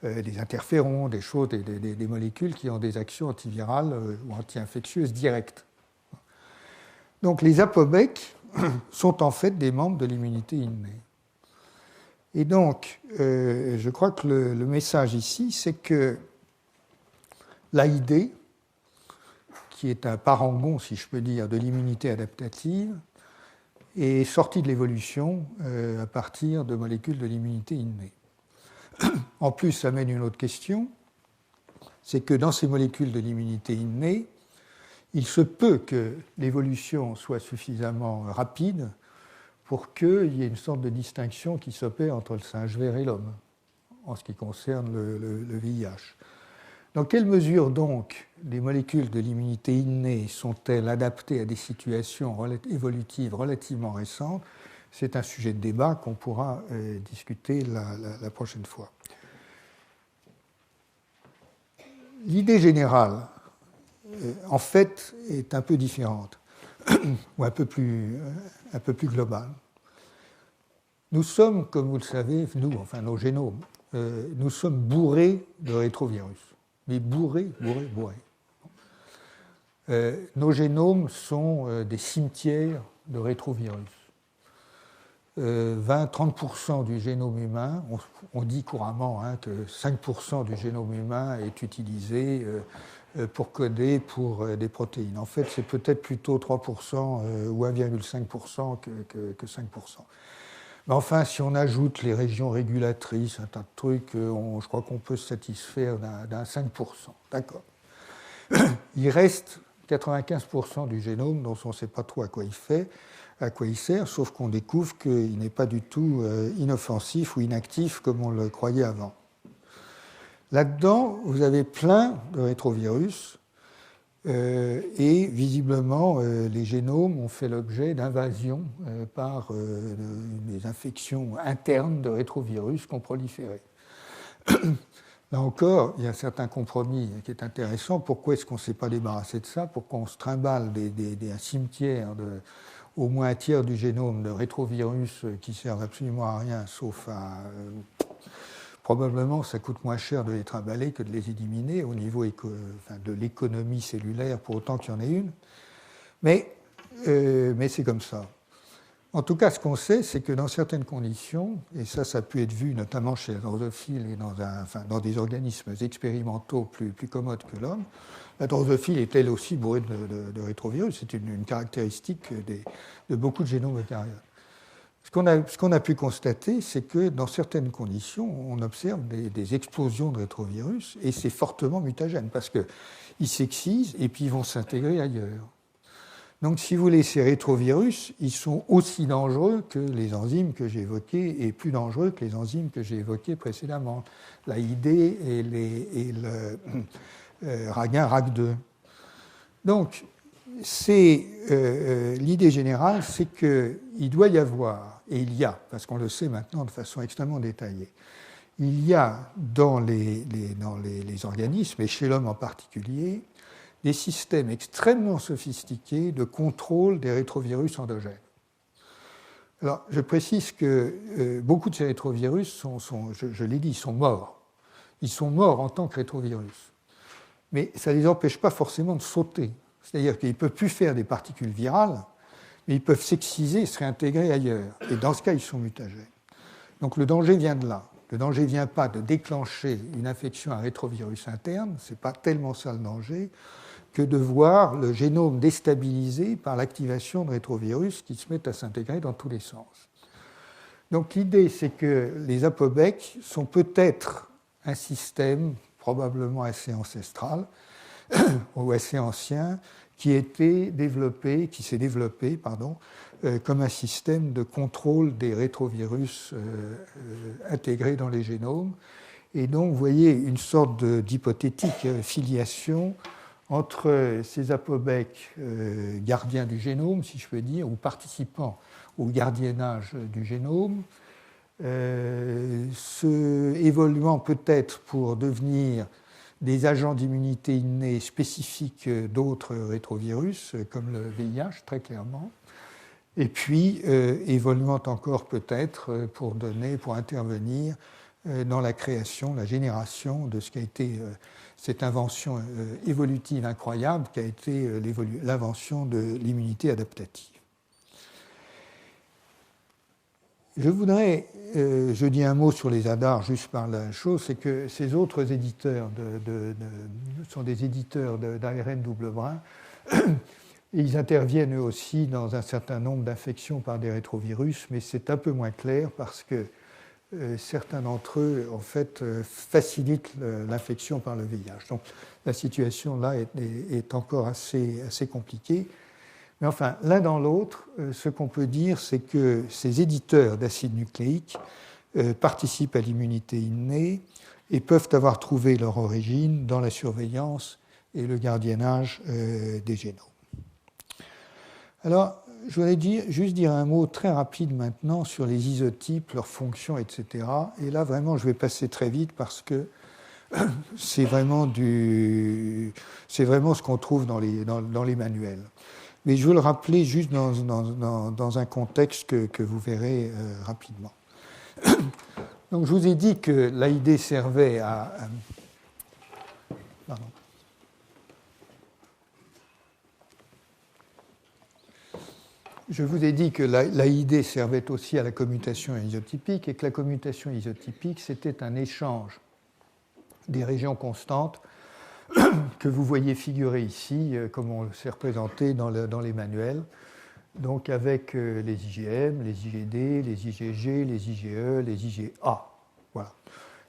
des interférons, des choses, des molécules qui ont des actions antivirales ou anti-infectieuses directes. Donc les Apobec sont en fait des membres de l'immunité innée. Et donc, je crois que le message ici, c'est que l'AID, qui est un parangon, si je peux dire, de l'immunité adaptative, est sorti de l'évolution à partir de molécules de l'immunité innée. En plus, ça mène une autre question, c'est que dans ces molécules de l'immunité innée, il se peut que l'évolution soit suffisamment rapide pour qu'il y ait une sorte de distinction qui s'opère entre le singe vert et l'homme, en ce qui concerne le VIH. Dans quelle mesure, donc, les molécules de l'immunité innée sont-elles adaptées à des situations évolutives relativement récentes? C'est un sujet de débat qu'on pourra discuter la prochaine fois. L'idée générale, en fait, est un peu différente, ou un peu plus globale. Nous sommes, comme vous le savez, nos génomes, nous sommes bourrés de rétrovirus. Mais bourrés. Nos génomes sont des cimetières de rétrovirus. 20-30% du génome humain, on dit couramment que 5% du génome humain est utilisé pour coder pour des protéines. En fait, c'est peut-être plutôt 3% ou 1,5% que 5%. Mais enfin, si on ajoute les régions régulatrices, un tas de trucs, je crois qu'on peut se satisfaire d'un 5%. D'accord. Il reste 95% du génome dont on ne sait pas trop à quoi il sert, sauf qu'on découvre qu'il n'est pas du tout inoffensif ou inactif comme on le croyait avant. Là-dedans, vous avez plein de rétrovirus Et visiblement, les génomes ont fait l'objet d'invasions par des infections internes de rétrovirus qui ont proliféré. Là encore, il y a un certain compromis qui est intéressant. Pourquoi est-ce qu'on ne s'est pas débarrassé de ça? Pourquoi on se trimballe un cimetière de au moins un tiers du génome de rétrovirus qui ne servent absolument à rien, sauf à... probablement, ça coûte moins cher de les trimballer que de les éliminer au niveau de l'économie cellulaire, pour autant qu'il y en ait une. Mais c'est comme ça. En tout cas, ce qu'on sait, c'est que dans certaines conditions, et ça a pu être vu notamment chez la drosophile et dans des organismes expérimentaux plus commodes que l'homme, la drosophile est elle aussi bourrée de rétrovirus. C'est une caractéristique de beaucoup de génomes eucaryotes. Ce qu'on a pu constater, c'est que dans certaines conditions, on observe des explosions de rétrovirus, et c'est fortement mutagène, parce qu'ils s'excisent et puis ils vont s'intégrer ailleurs. Donc, si vous voulez, ces rétrovirus, ils sont aussi dangereux que les enzymes que j'ai évoquées et plus dangereux que les enzymes que j'ai évoquées précédemment, l'AID et le RAG1, RAG2. Donc, l'idée générale, c'est qu'il doit y avoir, et il y a, parce qu'on le sait maintenant de façon extrêmement détaillée, il y a dans les organismes, et chez l'homme en particulier, des systèmes extrêmement sophistiqués de contrôle des rétrovirus endogènes. Alors, je précise que beaucoup de ces rétrovirus je l'ai dit, ils sont morts. Ils sont morts en tant que rétrovirus. Mais ça ne les empêche pas forcément de sauter. C'est-à-dire qu'ils ne peuvent plus faire des particules virales, mais ils peuvent s'exciser et se réintégrer ailleurs. Et dans ce cas, ils sont mutagènes. Donc le danger vient de là. Le danger ne vient pas de déclencher une infection à un rétrovirus interne, ce n'est pas tellement ça le danger, que de voir le génome déstabilisé par l'activation de rétrovirus qui se mettent à s'intégrer dans tous les sens. Donc l'idée, c'est que les apobecs sont peut-être un système probablement assez ancestral ou assez ancien qui s'est développé comme un système de contrôle des rétrovirus intégrés dans les génomes. Et donc, vous voyez une sorte d'hypothétique filiation entre ces apobecs gardiens du génome, si je peux dire, ou participant au gardiennage du génome, évoluant peut-être pour devenir des agents d'immunité innée spécifiques d'autres rétrovirus, comme le VIH, très clairement, et puis évoluant encore peut-être pour intervenir dans la création, la génération de ce qui a été cette invention évolutive incroyable qui a été l'invention de l'immunité adaptative. Je dis un mot sur les ADAR juste par la chose, c'est que ces autres éditeurs sont des éditeurs d'ARN double brin. Et ils interviennent eux aussi dans un certain nombre d'infections par des rétrovirus, mais c'est un peu moins clair parce que certains d'entre eux, en fait, facilitent l'infection par le VIH. Donc la situation là est encore assez compliquée. Mais enfin, l'un dans l'autre, ce qu'on peut dire, c'est que ces éditeurs d'acides nucléiques participent à l'immunité innée et peuvent avoir trouvé leur origine dans la surveillance et le gardiennage des génomes. Alors, je voudrais juste dire un mot très rapide maintenant sur les isotypes, leurs fonctions, etc. Et là, vraiment, je vais passer très vite parce que c'est vraiment ce qu'on trouve dans les manuels. Mais je veux le rappeler juste dans un contexte que vous verrez rapidement. Donc, je vous ai dit que l'AID servait à... Pardon. Je vous ai dit que l'AID servait aussi à la commutation isotypique et que la commutation isotypique, c'était un échange des régions constantes que vous voyez figurer ici, comme on s'est représenté dans les manuels, donc avec les IgM, les IgD, les IgG, les IgE, les IgA. Voilà.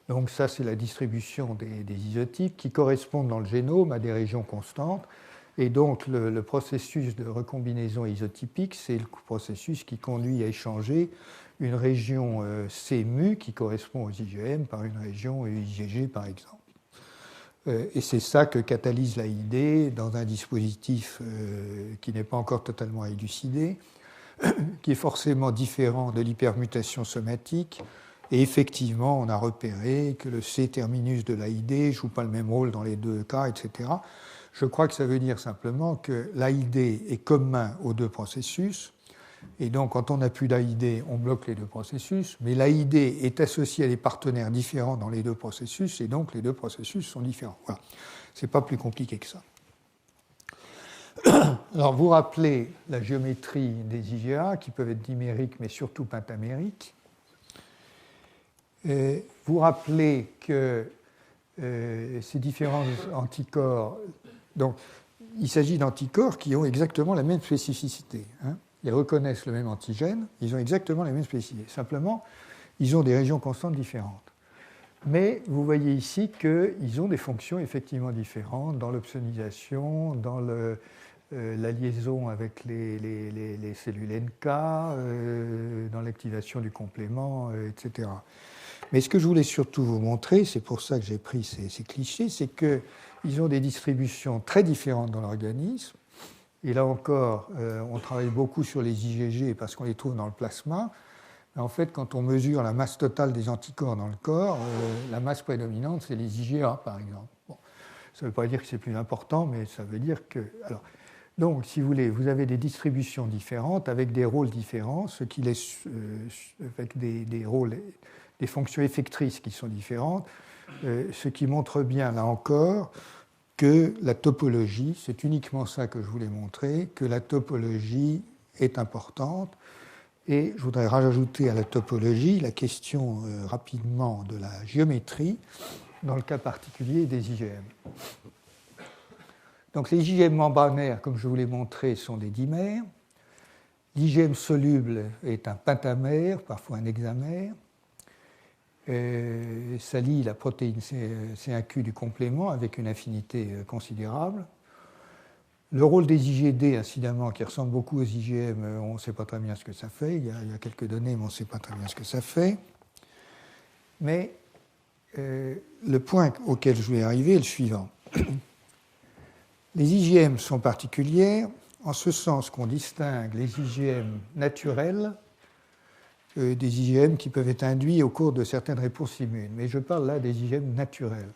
Donc ça, c'est la distribution des isotypes qui correspondent dans le génome à des régions constantes. Et donc le processus de recombinaison isotypique, c'est le processus qui conduit à échanger une région CMU qui correspond aux IgM par une région IgG, par exemple. Et c'est ça que catalyse l'AID dans un dispositif qui n'est pas encore totalement élucidé, qui est forcément différent de l'hypermutation somatique. Et effectivement, on a repéré que le C-terminus de l'AID ne joue pas le même rôle dans les deux cas, etc. Je crois que ça veut dire simplement que l'AID est commun aux deux processus. Et donc, quand on n'a plus d'AID, on bloque les deux processus. Mais l'AID est associé à des partenaires différents dans les deux processus, et donc les deux processus sont différents. Voilà. Ce n'est pas plus compliqué que ça. Alors, vous rappelez la géométrie des IgA, qui peuvent être dimériques, mais surtout pentamériques. Vous rappelez que ces différents anticorps... Donc, il s'agit d'anticorps qui ont exactement la même spécificité. Hein. Ils reconnaissent le même antigène, ils ont exactement la même spécificité. Simplement, ils ont des régions constantes différentes. Mais vous voyez ici qu'ils ont des fonctions effectivement différentes dans l'opsonisation, dans la liaison avec les cellules NK, dans l'activation du complément, etc. Mais ce que je voulais surtout vous montrer, c'est pour ça que j'ai pris ces clichés, c'est qu'ils ont des distributions très différentes dans l'organisme. Et là encore, on travaille beaucoup sur les IgG parce qu'on les trouve dans le plasma. Mais en fait, quand on mesure la masse totale des anticorps dans le corps, la masse prédominante, c'est les IgA, par exemple. Bon, ça ne veut pas dire que c'est plus important, mais ça veut dire que... Alors, donc, si vous voulez, vous avez des distributions différentes avec des rôles différents, ce qui laisse avec des rôles, des fonctions effectrices qui sont différentes, ce qui montre bien, là encore, que la topologie, c'est uniquement ça que je voulais montrer, que la topologie est importante. Et je voudrais rajouter à la topologie la question rapidement de la géométrie, dans le cas particulier des IgM. Donc les IgM membranaires, comme je vous l'ai montré, sont des dimères. L'IgM soluble est un pentamère, parfois un hexamère. Ça lie la protéine C1q du complément avec une affinité considérable. Le rôle des IgD, incidemment, qui ressemble beaucoup aux IgM, on ne sait pas très bien ce que ça fait. Il y a quelques données, mais on ne sait pas très bien ce que ça fait. Mais le point auquel je voulais arriver est le suivant. Les IgM sont particulières en ce sens qu'on distingue les IgM naturels des IgM qui peuvent être induits au cours de certaines réponses immunes. Mais je parle là des IgM naturels.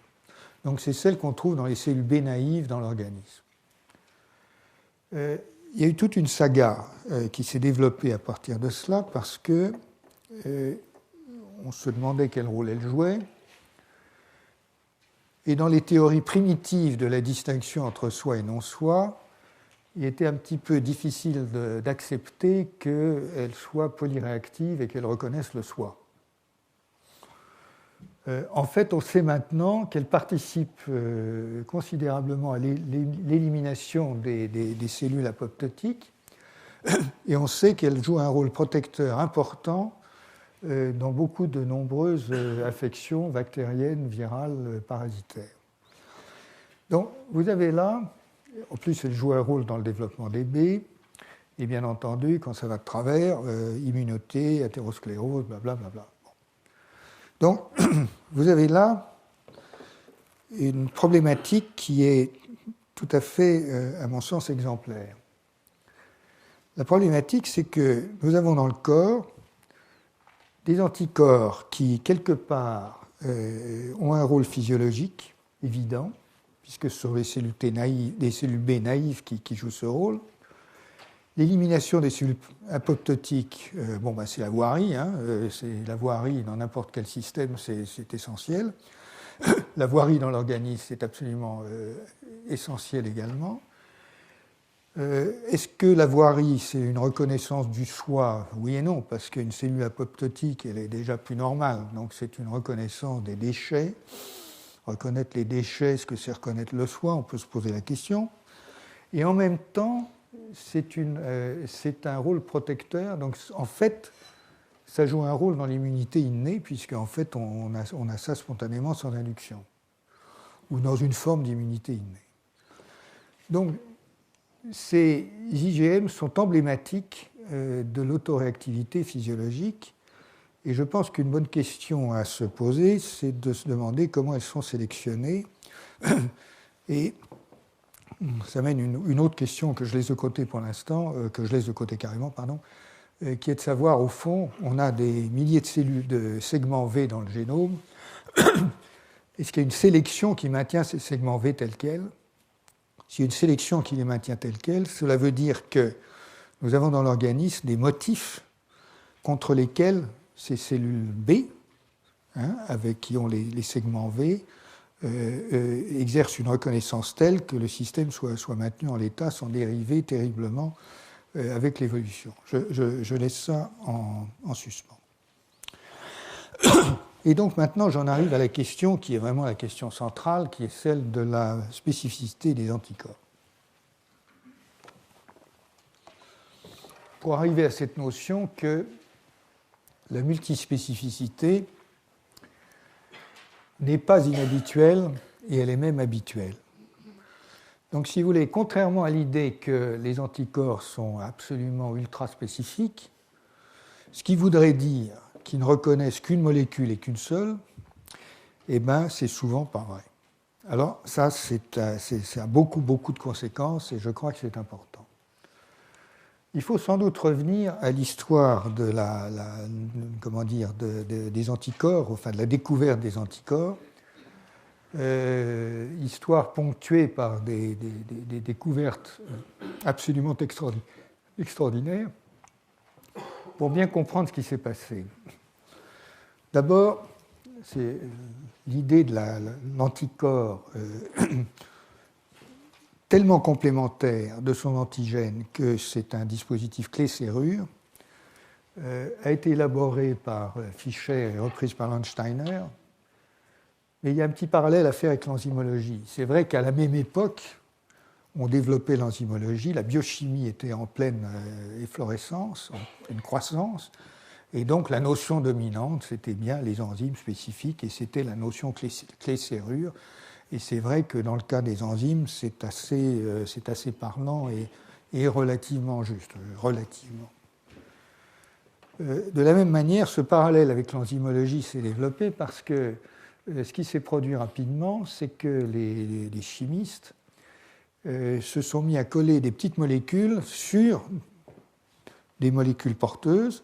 Donc c'est celles qu'on trouve dans les cellules B naïves dans l'organisme. Il y a eu toute une saga qui s'est développée à partir de cela parce que on se demandait quel rôle elles jouaient. Et dans les théories primitives de la distinction entre soi et non-soi, il était un petit peu difficile d'accepter qu'elles soient polyréactives et qu'elles reconnaissent le soi. En fait, on sait maintenant qu'elles participent considérablement à l'élimination des cellules apoptotiques et on sait qu'elles jouent un rôle protecteur important dans beaucoup de nombreuses affections bactériennes, virales, parasitaires. Donc, vous avez là, en plus, elles jouent un rôle dans le développement des baies, et bien entendu, quand ça va de travers, immunité, athérosclérose, blablabla. Donc, vous avez là une problématique qui est tout à fait, à mon sens, exemplaire. La problématique, c'est que nous avons dans le corps des anticorps qui, quelque part, ont un rôle physiologique évident, puisque ce sont les cellules B naïves qui jouent ce rôle. L'élimination des cellules apoptotiques, c'est la voirie. C'est la voirie dans n'importe quel système, c'est essentiel. La voirie dans l'organisme, c'est absolument essentiel également. Est-ce que la voirie, c'est une reconnaissance du soi? Oui et non, parce qu'une cellule apoptotique, elle est déjà plus normale. Donc c'est une reconnaissance des déchets. Reconnaître les déchets, est-ce que c'est reconnaître le soi? On peut se poser la question. Et en même temps, c'est un rôle protecteur. Donc, en fait, ça joue un rôle dans l'immunité innée, puisqu'en fait, on a ça spontanément sans induction, ou dans une forme d'immunité innée. Donc, ces IgM sont emblématiques de l'autoréactivité physiologique, et je pense qu'une bonne question à se poser, c'est de se demander comment elles sont sélectionnées Et ça mène une autre question que je laisse de côté pour l'instant, que je laisse de côté carrément, pardon, qui est de savoir, au fond, on a des milliers de cellules, de segments V dans le génome. Est-ce qu'il y a une sélection qui maintient ces segments V tels quels? S'il y a une sélection qui les maintient tels quels, cela veut dire que nous avons dans l'organisme des motifs contre lesquels ces cellules B, avec qui ont les segments V, exercent une reconnaissance telle que le système soit maintenu en l'état sans dériver terriblement avec l'évolution. Je laisse ça en suspens. Et donc maintenant, j'en arrive à la question qui est vraiment la question centrale, qui est celle de la spécificité des anticorps. Pour arriver à cette notion que la multispécificité n'est pas inhabituelle et elle est même habituelle. Donc, si vous voulez, contrairement à l'idée que les anticorps sont absolument ultra spécifiques, ce qui voudrait dire qu'ils ne reconnaissent qu'une molécule et qu'une seule, eh bien, c'est souvent pas vrai. Alors, ça, ça a beaucoup de conséquences et je crois que c'est important. Il faut sans doute revenir à l'histoire de des anticorps, enfin de la découverte des anticorps, histoire ponctuée par des découvertes absolument extraordinaires, pour bien comprendre ce qui s'est passé. D'abord, c'est l'idée de l'anticorps tellement complémentaire de son antigène que c'est un dispositif clé-serrure, a été élaborée par Fischer et reprise par Landsteiner. Mais il y a un petit parallèle à faire avec l'enzymologie. C'est vrai qu'à la même époque, on développait l'enzymologie, la biochimie était en pleine efflorescence, en pleine croissance, et donc la notion dominante, c'était bien les enzymes spécifiques, et c'était la notion clé-serrure. Et c'est vrai que dans le cas des enzymes, c'est assez parlant et relativement juste, relativement. De la même manière, ce parallèle avec l'enzymologie s'est développé parce que ce qui s'est produit rapidement, c'est que les chimistes se sont mis à coller des petites molécules sur des molécules porteuses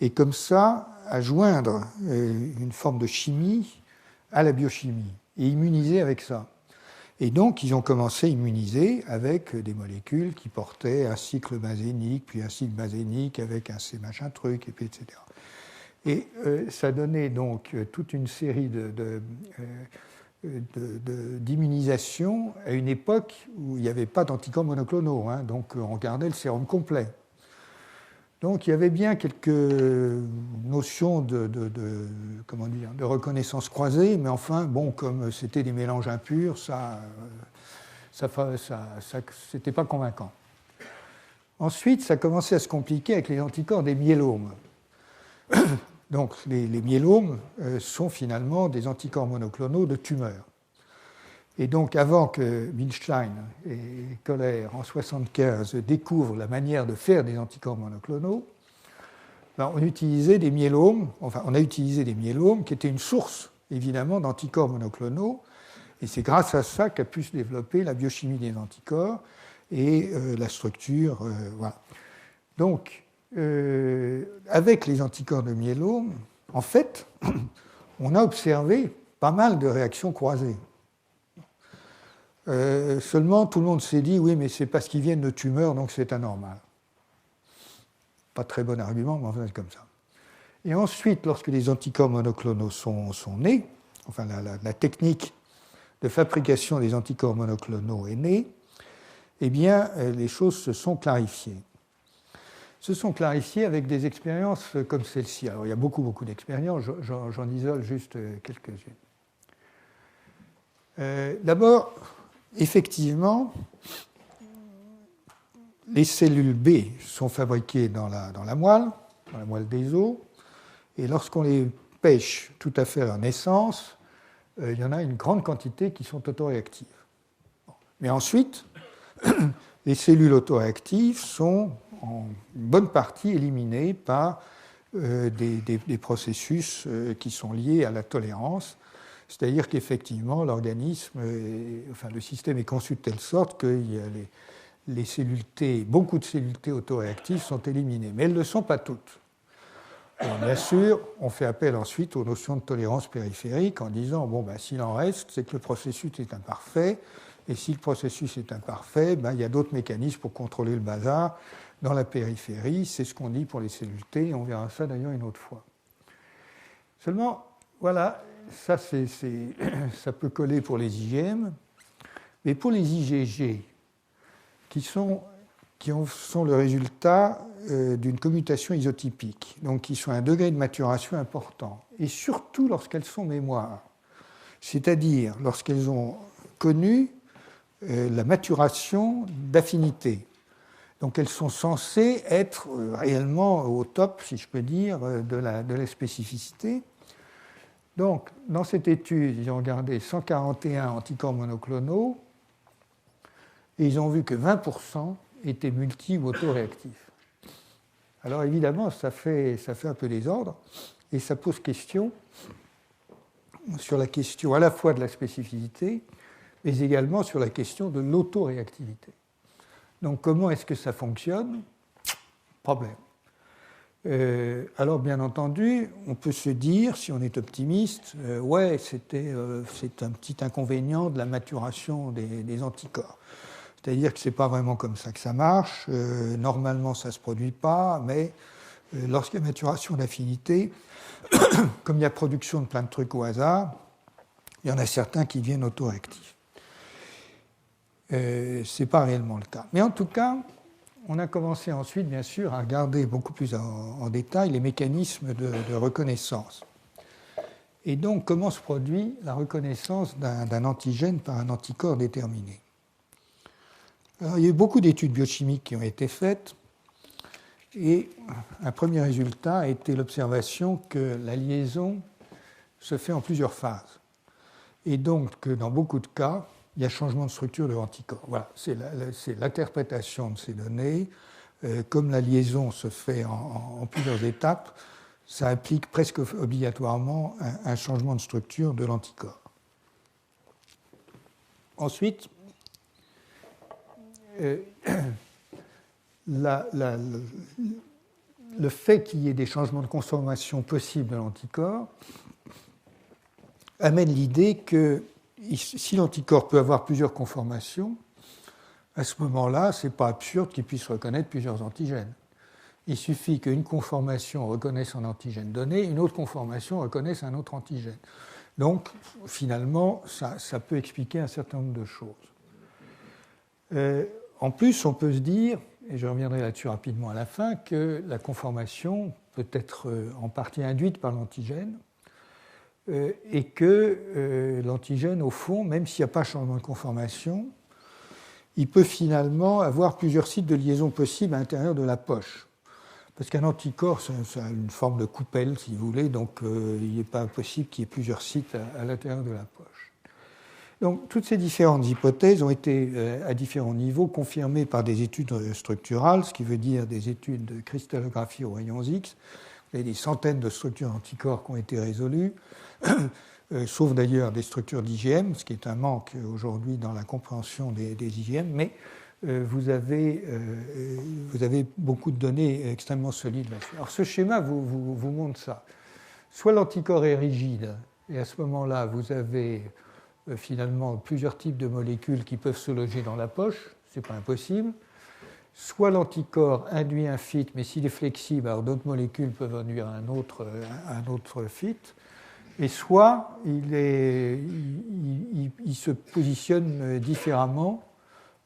et comme ça à joindre une forme de chimie à la biochimie et immuniser avec ça. Et donc, ils ont commencé à immuniser avec des molécules qui portaient un cycle benzénique, puis un cycle benzénique avec un C machin truc, et puis etc. Et ça donnait donc toute une série d'immunisations à une époque où il n'y avait pas d'anticorps monoclonaux, donc on regardait le sérum complet. Donc il y avait bien quelques notions de reconnaissance croisée, mais enfin, bon, comme c'était des mélanges impurs, c'était pas convaincant. Ensuite, ça commençait à se compliquer avec les anticorps des myélomes. Donc les myélomes sont finalement des anticorps monoclonaux de tumeurs. Et donc avant que Milstein et Koller en 1975 découvrent la manière de faire des anticorps monoclonaux, on a utilisé des myélomes qui étaient une source évidemment d'anticorps monoclonaux, et c'est grâce à ça qu'a pu se développer la biochimie des anticorps et la structure. Voilà. Donc avec les anticorps de myélome, en fait, on a observé pas mal de réactions croisées. Seulement, tout le monde s'est dit, oui, mais c'est parce qu'ils viennent de tumeurs, donc c'est anormal. Pas très bon argument, mais enfin, c'est comme ça. Et ensuite, lorsque les anticorps monoclonaux sont nés, enfin la technique de fabrication des anticorps monoclonaux est née, eh bien, les choses se sont clarifiées. Se sont clarifiées avec des expériences comme celle-ci. Alors, il y a beaucoup d'expériences, j'en isole juste quelques-unes. D'abord, effectivement, les cellules B sont fabriquées dans la moelle des os, et lorsqu'on les pêche tout à fait à leur naissance, il y en a une grande quantité qui sont autoréactives. Mais ensuite, les cellules autoréactives sont en bonne partie éliminées par des processus qui sont liés à la tolérance, C'est-à-dire qu'effectivement, l'organisme, le système est conçu de telle sorte qu'il y a les cellules T, beaucoup de cellules T autoréactives sont éliminées, mais elles ne le sont pas toutes. Et bien sûr, on fait appel ensuite aux notions de tolérance périphérique en disant, s'il en reste, c'est que le processus est imparfait, et si le processus est imparfait, il y a d'autres mécanismes pour contrôler le bazar dans la périphérie, c'est ce qu'on dit pour les cellules T, et on verra ça d'ailleurs une autre fois. Seulement, voilà, ça peut coller pour les IgM, mais pour les IgG, qui sont le résultat d'une commutation isotypique, donc qui sont à un degré de maturation important, et surtout lorsqu'elles sont mémoires, c'est-à-dire lorsqu'elles ont connu la maturation d'affinité. Donc elles sont censées être réellement au top, si je peux dire, de la spécificité. Donc, dans cette étude, ils ont regardé 141 anticorps monoclonaux et ils ont vu que 20% étaient multi- ou autoréactifs. Alors évidemment, ça fait un peu désordre et ça pose question sur la question à la fois de la spécificité, mais également sur la question de l'autoréactivité. Donc comment est-ce que ça fonctionne ? Problème. Alors bien entendu, on peut se dire, si on est optimiste, c'est un petit inconvénient de la maturation des anticorps. C'est-à-dire que ce n'est pas vraiment comme ça que ça marche. Normalement, ça ne se produit pas, mais lorsqu'il y a maturation d'affinité, comme il y a production de plein de trucs au hasard, il y en a certains qui deviennent autoréactifs. Ce n'est pas réellement le cas. Mais en tout cas, on a commencé ensuite, bien sûr, à regarder beaucoup plus en détail les mécanismes de reconnaissance. Et donc, comment se produit la reconnaissance d'un antigène par un anticorps déterminé ? Alors, il y a eu beaucoup d'études biochimiques qui ont été faites, et un premier résultat a été l'observation que la liaison se fait en plusieurs phases. Et donc, que dans beaucoup de cas, il y a changement de structure de l'anticorps. Voilà, c'est l'interprétation de ces données. Comme la liaison se fait en plusieurs étapes, ça implique presque obligatoirement un changement de structure de l'anticorps. Ensuite, le fait qu'il y ait des changements de conformation possibles de l'anticorps amène l'idée que si l'anticorps peut avoir plusieurs conformations, à ce moment-là, ce n'est pas absurde qu'il puisse reconnaître plusieurs antigènes. Il suffit qu'une conformation reconnaisse un antigène donné, une autre conformation reconnaisse un autre antigène. Donc, finalement, ça peut expliquer un certain nombre de choses. En plus, on peut se dire, et je reviendrai là-dessus rapidement à la fin, que la conformation peut être en partie induite par l'antigène, et que l'antigène, au fond, même s'il n'y a pas changement de conformation, il peut finalement avoir plusieurs sites de liaison possibles à l'intérieur de la poche. Parce qu'un anticorps, ça a une forme de coupelle, si vous voulez, donc il n'est pas impossible qu'il y ait plusieurs sites à l'intérieur de la poche. Donc toutes ces différentes hypothèses ont été à différents niveaux confirmées par des études structurales, ce qui veut dire des études de cristallographie aux rayons X. Il y a des centaines de structures d'anticorps qui ont été résolues, sauf d'ailleurs des structures d'IgM, ce qui est un manque aujourd'hui dans la compréhension des IgM, mais vous avez beaucoup de données extrêmement solides là-dessus. Alors ce schéma vous montre ça. Soit l'anticorps est rigide, et à ce moment-là, vous avez finalement plusieurs types de molécules qui peuvent se loger dans la poche, ce n'est pas impossible. Soit l'anticorps induit un fit, mais s'il est flexible, alors d'autres molécules peuvent induire un autre fit. Et soit il se positionne différemment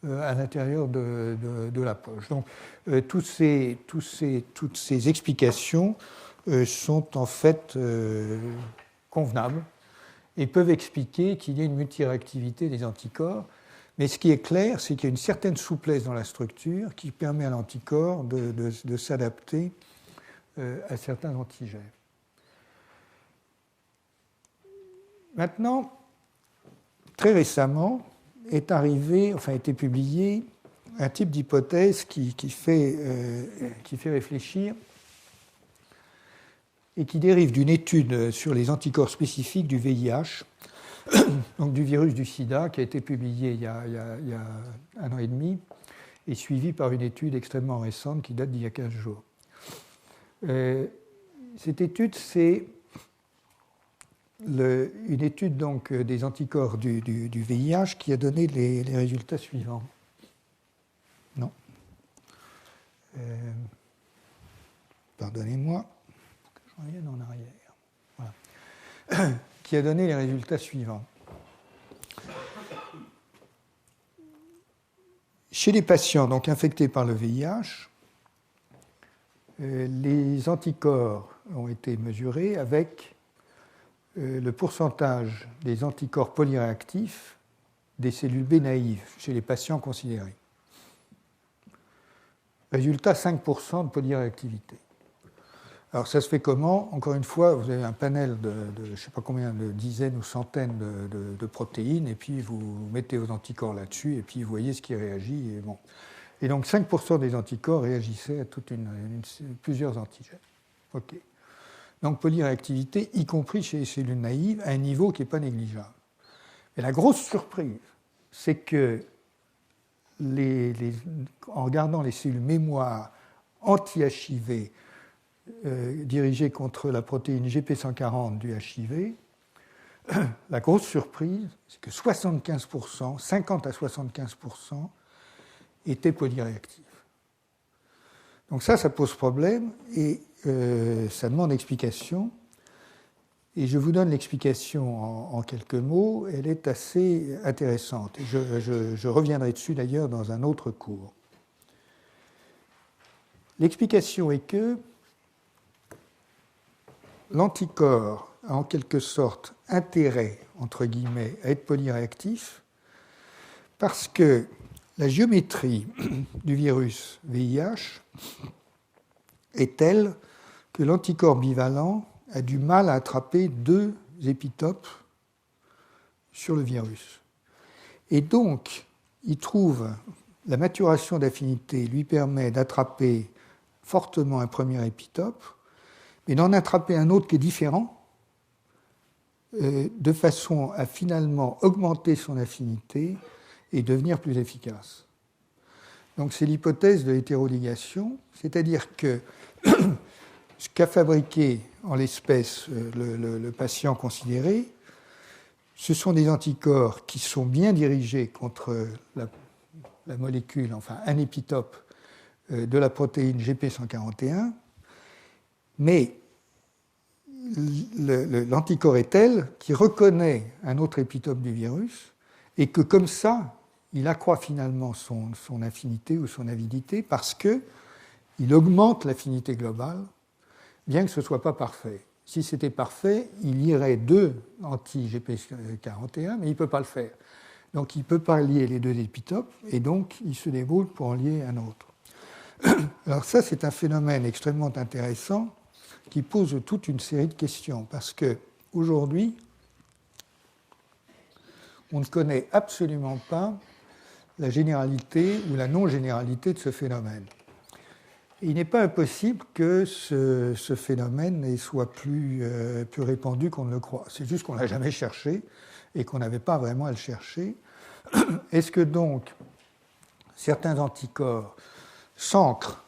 à l'intérieur de la poche. Donc, toutes ces explications sont en fait convenables et peuvent expliquer qu'il y ait une multiréactivité des anticorps. Mais ce qui est clair, c'est qu'il y a une certaine souplesse dans la structure qui permet à l'anticorps de s'adapter à certains antigènes. Maintenant, très récemment, a été publié un type d'hypothèse qui fait réfléchir et qui dérive d'une étude sur les anticorps spécifiques du VIH donc du virus du sida, qui a été publié il y a 1 an et demi, et suivi par une étude extrêmement récente qui date d'il y a 15 jours. Cette étude, c'est une étude donc, des anticorps du VIH qui a donné les résultats suivants. Non. Pardonnez-moi, que je revienne en arrière. Voilà. Qui a donné les résultats suivants. Chez les patients donc, infectés par le VIH, les anticorps ont été mesurés avec le pourcentage des anticorps polyréactifs des cellules B naïves chez les patients considérés. Résultat, 5% de polyréactivité. Alors ça se fait comment? Encore une fois, vous avez un panel de je ne sais pas combien, de dizaines ou centaines de protéines, et puis vous mettez vos anticorps là-dessus, et puis vous voyez ce qui réagit. Et, bon. Et donc 5% des anticorps réagissaient à plusieurs antigènes. OK. Donc polyréactivité, y compris chez les cellules naïves, à un niveau qui n'est pas négligeable. Et la grosse surprise, c'est que en regardant les cellules mémoire anti-HIV dirigées contre la protéine GP140 du HIV, la grosse surprise, c'est que 75%, 50 à 75% étaient polyréactifs. Donc ça pose problème et ça demande explication. Et je vous donne l'explication en quelques mots. Elle est assez intéressante. Je reviendrai dessus d'ailleurs dans un autre cours. L'explication est que l'anticorps a en quelque sorte intérêt, entre guillemets, à être polyréactif parce que la géométrie du virus VIH est telle que l'anticorps bivalent a du mal à attraper 2 épitopes sur le virus. Et donc, il trouve la maturation d'affinité lui permet d'attraper fortement un premier épitope, mais d'en attraper un autre qui est différent, de façon à finalement augmenter son affinité et devenir plus efficace. Donc c'est l'hypothèse de l'hétéroligation, c'est-à-dire que ce qu'a fabriqué en l'espèce le patient considéré, ce sont des anticorps qui sont bien dirigés contre la molécule, enfin un épitope de la protéine GP141, mais l'anticorps est tel qu'il reconnaît un autre épitope du virus et que comme ça, il accroît finalement son affinité ou son avidité parce qu'il augmente l'affinité globale, bien que ce ne soit pas parfait. Si c'était parfait, il lirait 2 anti-GP41, mais il ne peut pas le faire. Donc il ne peut pas lier les 2 épitopes, et donc il se débrouille pour en lier un autre. Alors ça, c'est un phénomène extrêmement intéressant qui pose toute une série de questions, parce qu'aujourd'hui, on ne connaît absolument pas la généralité ou la non-généralité de ce phénomène. Et il n'est pas impossible que ce phénomène soit plus répandu qu'on ne le croit. C'est juste qu'on ne l'a jamais cherché et qu'on n'avait pas vraiment à le chercher. Est-ce que donc certains anticorps s'ancrent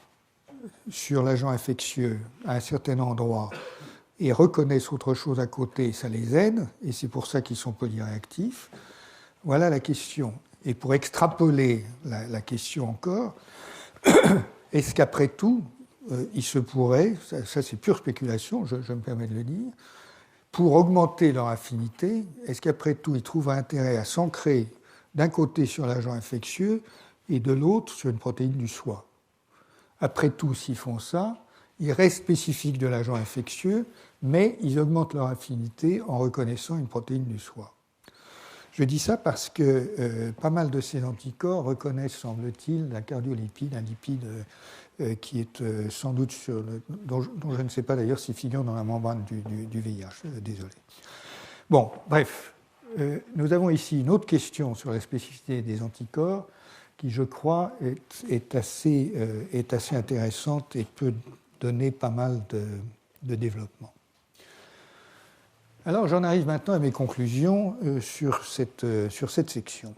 sur l'agent infectieux à un certain endroit et reconnaissent autre chose à côté, ça les aide, et c'est pour ça qu'ils sont polyréactifs? Voilà la question. Et pour extrapoler la question encore, est-ce qu'après tout, il se pourrait, ça c'est pure spéculation, je me permets de le dire, pour augmenter leur affinité, est-ce qu'après tout, ils trouvent intérêt à s'ancrer d'un côté sur l'agent infectieux et de l'autre sur une protéine du soi? Après tout, s'ils font ça, ils restent spécifiques de l'agent infectieux, mais ils augmentent leur affinité en reconnaissant une protéine du soi. Je dis ça parce que pas mal de ces anticorps reconnaissent, semble-t-il, un cardiolipide, un lipide qui est sans doute dont je ne sais pas d'ailleurs s'il figure dans la membrane du VIH. Désolé. Bon, bref. Nous avons ici une autre question sur la spécificité des anticorps qui, je crois, est assez intéressante et peut donner pas mal de développement. Alors j'en arrive maintenant à mes conclusions sur cette section.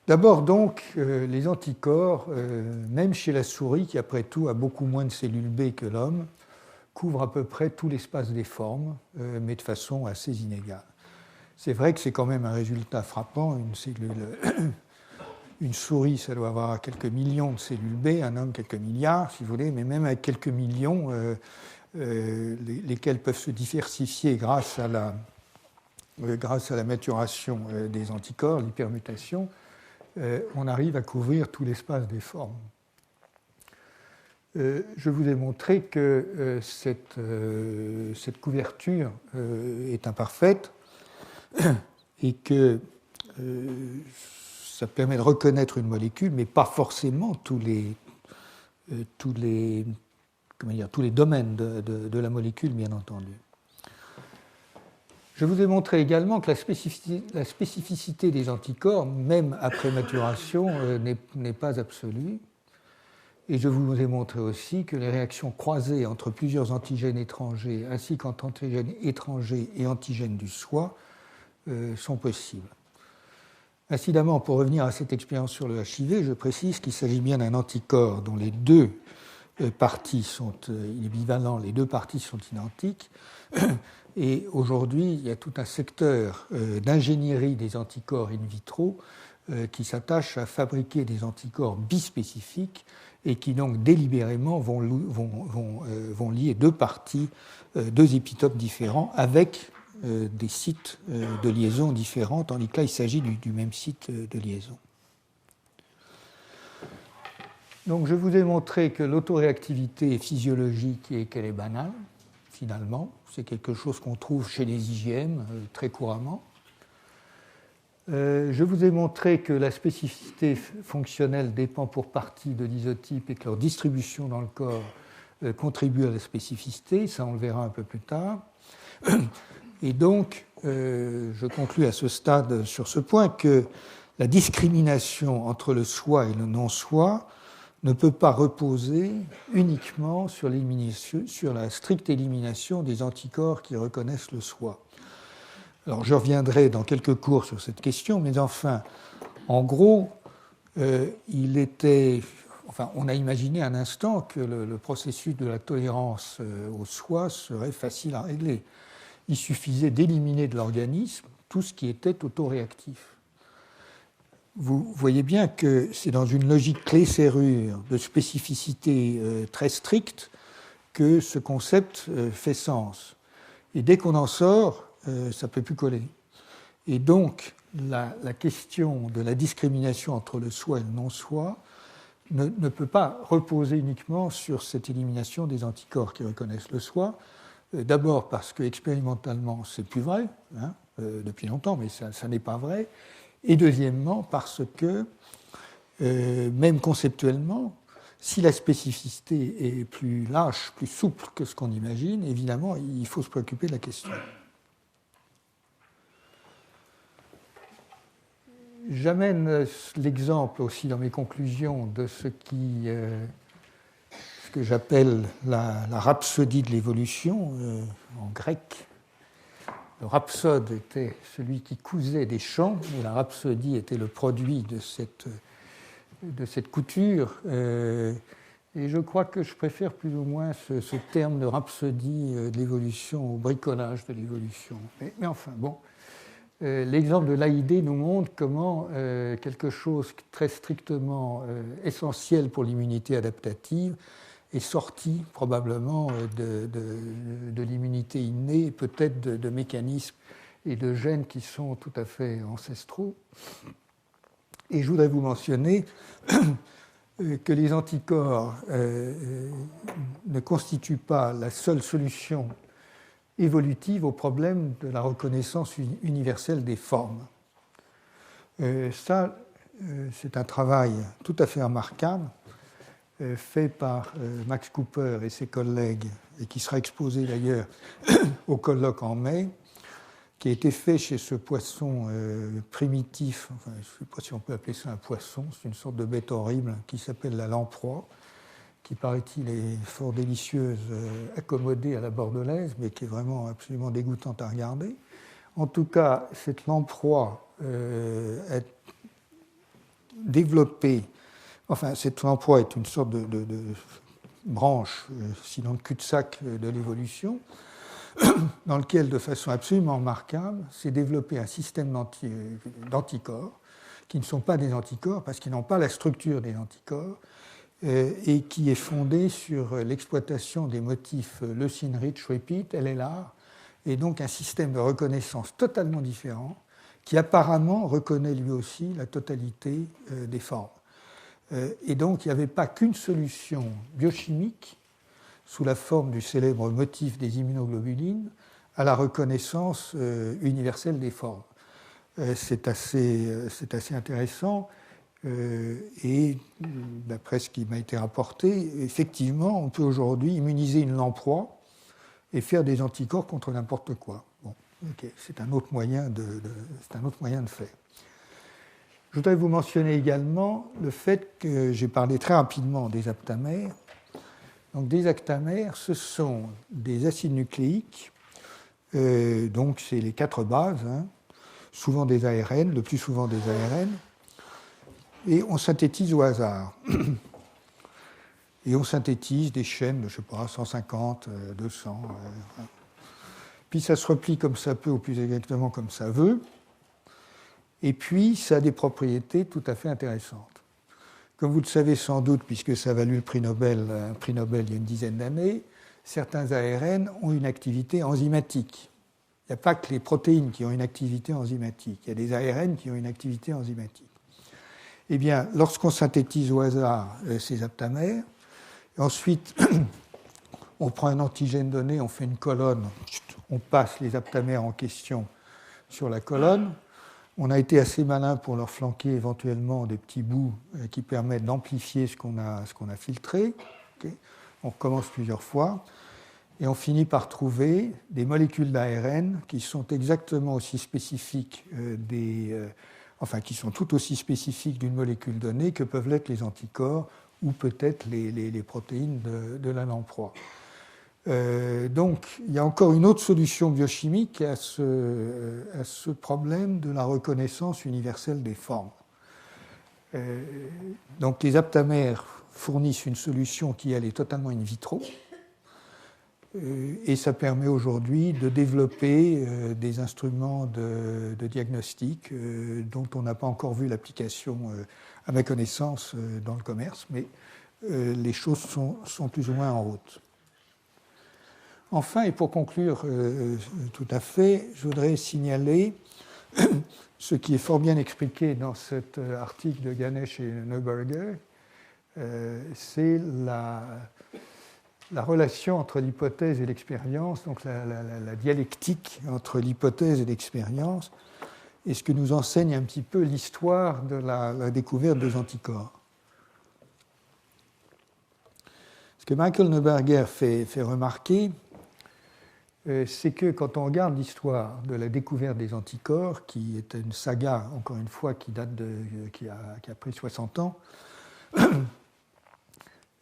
D'abord donc, les anticorps, même chez la souris, qui après tout a beaucoup moins de cellules B que l'homme, couvrent à peu près tout l'espace des formes, mais de façon assez inégale. C'est vrai que c'est quand même un résultat frappant. Une souris, ça doit avoir quelques millions de cellules B, un homme quelques milliards, si vous voulez, mais même avec quelques millions, lesquels peuvent se diversifier grâce à la maturation des anticorps, l'hypermutation, on arrive à couvrir tout l'espace des formes. Je vous ai montré que cette couverture est imparfaite et que ça permet de reconnaître une molécule, mais pas forcément tous les domaines de la molécule, bien entendu. Je vous ai montré également que la spécificité des anticorps, même après maturation, n'est pas absolue. Et je vous ai montré aussi que les réactions croisées entre plusieurs antigènes étrangers, ainsi qu'entre antigènes étrangers et antigènes du soi, sont possibles. Incidemment, pour revenir à cette expérience sur le HIV, je précise qu'il s'agit bien d'un anticorps dont les deux parties sont bivalents, les deux parties sont identiques. Et aujourd'hui, il y a tout un secteur d'ingénierie des anticorps in vitro qui s'attache à fabriquer des anticorps bispécifiques et qui donc délibérément vont lier deux parties, deux épitopes différents avec des sites de liaison différents, tandis que là, il s'agit du même site de liaison. Donc, je vous ai montré que l'autoréactivité est physiologique et qu'elle est banale, finalement. C'est quelque chose qu'on trouve chez les IgM très couramment. Je vous ai montré que la spécificité fonctionnelle dépend pour partie de l'isotype et que leur distribution dans le corps contribue à la spécificité. Ça, on le verra un peu plus tard. Et donc, je conclus à ce stade sur ce point que la discrimination entre le soi et le non-soi ne peut pas reposer uniquement sur la stricte élimination des anticorps qui reconnaissent le soi. Alors, je reviendrai dans quelques cours sur cette question, mais enfin, en gros, on a imaginé un instant que le processus de la tolérance au soi serait facile à régler. Il suffisait d'éliminer de l'organisme tout ce qui était autoréactif. Vous voyez bien que c'est dans une logique clé-serrure de spécificité très stricte que ce concept fait sens. Et dès qu'on en sort, ça ne peut plus coller. Et donc, la question de la discrimination entre le soi et le non-soi ne peut pas reposer uniquement sur cette élimination des anticorps qui reconnaissent le soi. D'abord parce que expérimentalement, c'est plus vrai, depuis longtemps, mais ça n'est pas vrai. Et deuxièmement, parce que, même conceptuellement, si la spécificité est plus lâche, plus souple que ce qu'on imagine, évidemment, il faut se préoccuper de la question. J'amène l'exemple aussi dans mes conclusions de ce que j'appelle la rhapsodie de l'évolution, en grec. Le rhapsode était celui qui cousait des chants, et la rhapsodie était le produit de cette couture. Et je crois que je préfère plus ou moins ce terme de rhapsodie de l'évolution au bricolage de l'évolution. Mais enfin, bon. L'exemple de l'AID nous montre comment quelque chose très strictement essentiel pour l'immunité adaptative est sorti probablement de l'immunité innée, peut-être de mécanismes et de gènes qui sont tout à fait ancestraux. Et je voudrais vous mentionner que les anticorps ne constituent pas la seule solution évolutive au problème de la reconnaissance universelle des formes. Ça, c'est un travail tout à fait remarquable fait par Max Cooper et ses collègues, et qui sera exposé d'ailleurs au colloque en mai, qui a été fait chez ce poisson primitif, enfin, je ne sais pas si on peut appeler ça un poisson, c'est une sorte de bête horrible qui s'appelle la lamproie, qui paraît-il est fort délicieuse, accommodée à la bordelaise, mais qui est vraiment absolument dégoûtante à regarder. En tout cas, cette lamproie est développée, enfin, cette lamproie est une sorte de branche, sinon de cul-de-sac de l'évolution, dans lequel, de façon absolument remarquable, s'est développé un système d'anticorps, qui ne sont pas des anticorps, parce qu'ils n'ont pas la structure des anticorps, et qui est fondé sur l'exploitation des motifs leucine rich repeat, LLR, et donc un système de reconnaissance totalement différent, qui apparemment reconnaît lui aussi la totalité des formes. Et donc il n'y avait pas qu'une solution biochimique sous la forme du célèbre motif des immunoglobulines à la reconnaissance universelle des formes. C'est assez intéressant. Et d'après ce qui m'a été rapporté, effectivement, on peut aujourd'hui immuniser une lamproie et faire des anticorps contre n'importe quoi. Bon, okay. C'est un autre moyen de faire. Je voudrais vous mentionner également le fait que j'ai parlé très rapidement des aptamères. Donc, des aptamères, ce sont des acides nucléiques, donc c'est les 4 bases, hein, souvent des ARN, le plus souvent des ARN, et on synthétise au hasard. Et on synthétise des chaînes de, je ne sais pas, 150, 200. Puis ça se replie comme ça peut, ou plus exactement comme ça veut. Et puis ça a des propriétés tout à fait intéressantes. Comme vous le savez sans doute, puisque ça a valu un prix Nobel il y a une dizaine d'années, certains ARN ont une activité enzymatique. Il n'y a pas que les protéines qui ont une activité enzymatique. Il y a des ARN qui ont une activité enzymatique. Eh bien, lorsqu'on synthétise au hasard ces aptamères, ensuite, on prend un antigène donné, on fait une colonne, on passe les aptamères en question sur la colonne. On a été assez malin pour leur flanquer éventuellement des petits bouts qui permettent d'amplifier ce qu'on a filtré. Okay. On recommence plusieurs fois et on finit par trouver des molécules d'ARN qui sont exactement aussi spécifiques qui sont tout aussi spécifiques d'une molécule donnée que peuvent l'être les anticorps ou peut-être les protéines de la lamproie. Donc, il y a encore une autre solution biochimique à ce problème de la reconnaissance universelle des formes. Donc, les aptamères fournissent une solution qui, elle, est totalement in vitro, et ça permet aujourd'hui de développer des instruments de diagnostic dont on n'a pas encore vu l'application, à ma connaissance, dans le commerce, mais les choses sont plus ou moins en route. Enfin, et pour conclure tout à fait, je voudrais signaler ce qui est fort bien expliqué dans cet article de Ganesh et Neuberger, c'est la relation entre l'hypothèse et l'expérience, donc la dialectique entre l'hypothèse et l'expérience, et ce que nous enseigne un petit peu l'histoire de la découverte des anticorps. Ce que Michael Neuberger fait remarquer, c'est que quand on regarde l'histoire de la découverte des anticorps, qui est une saga, encore une fois, qui a pris 60 ans,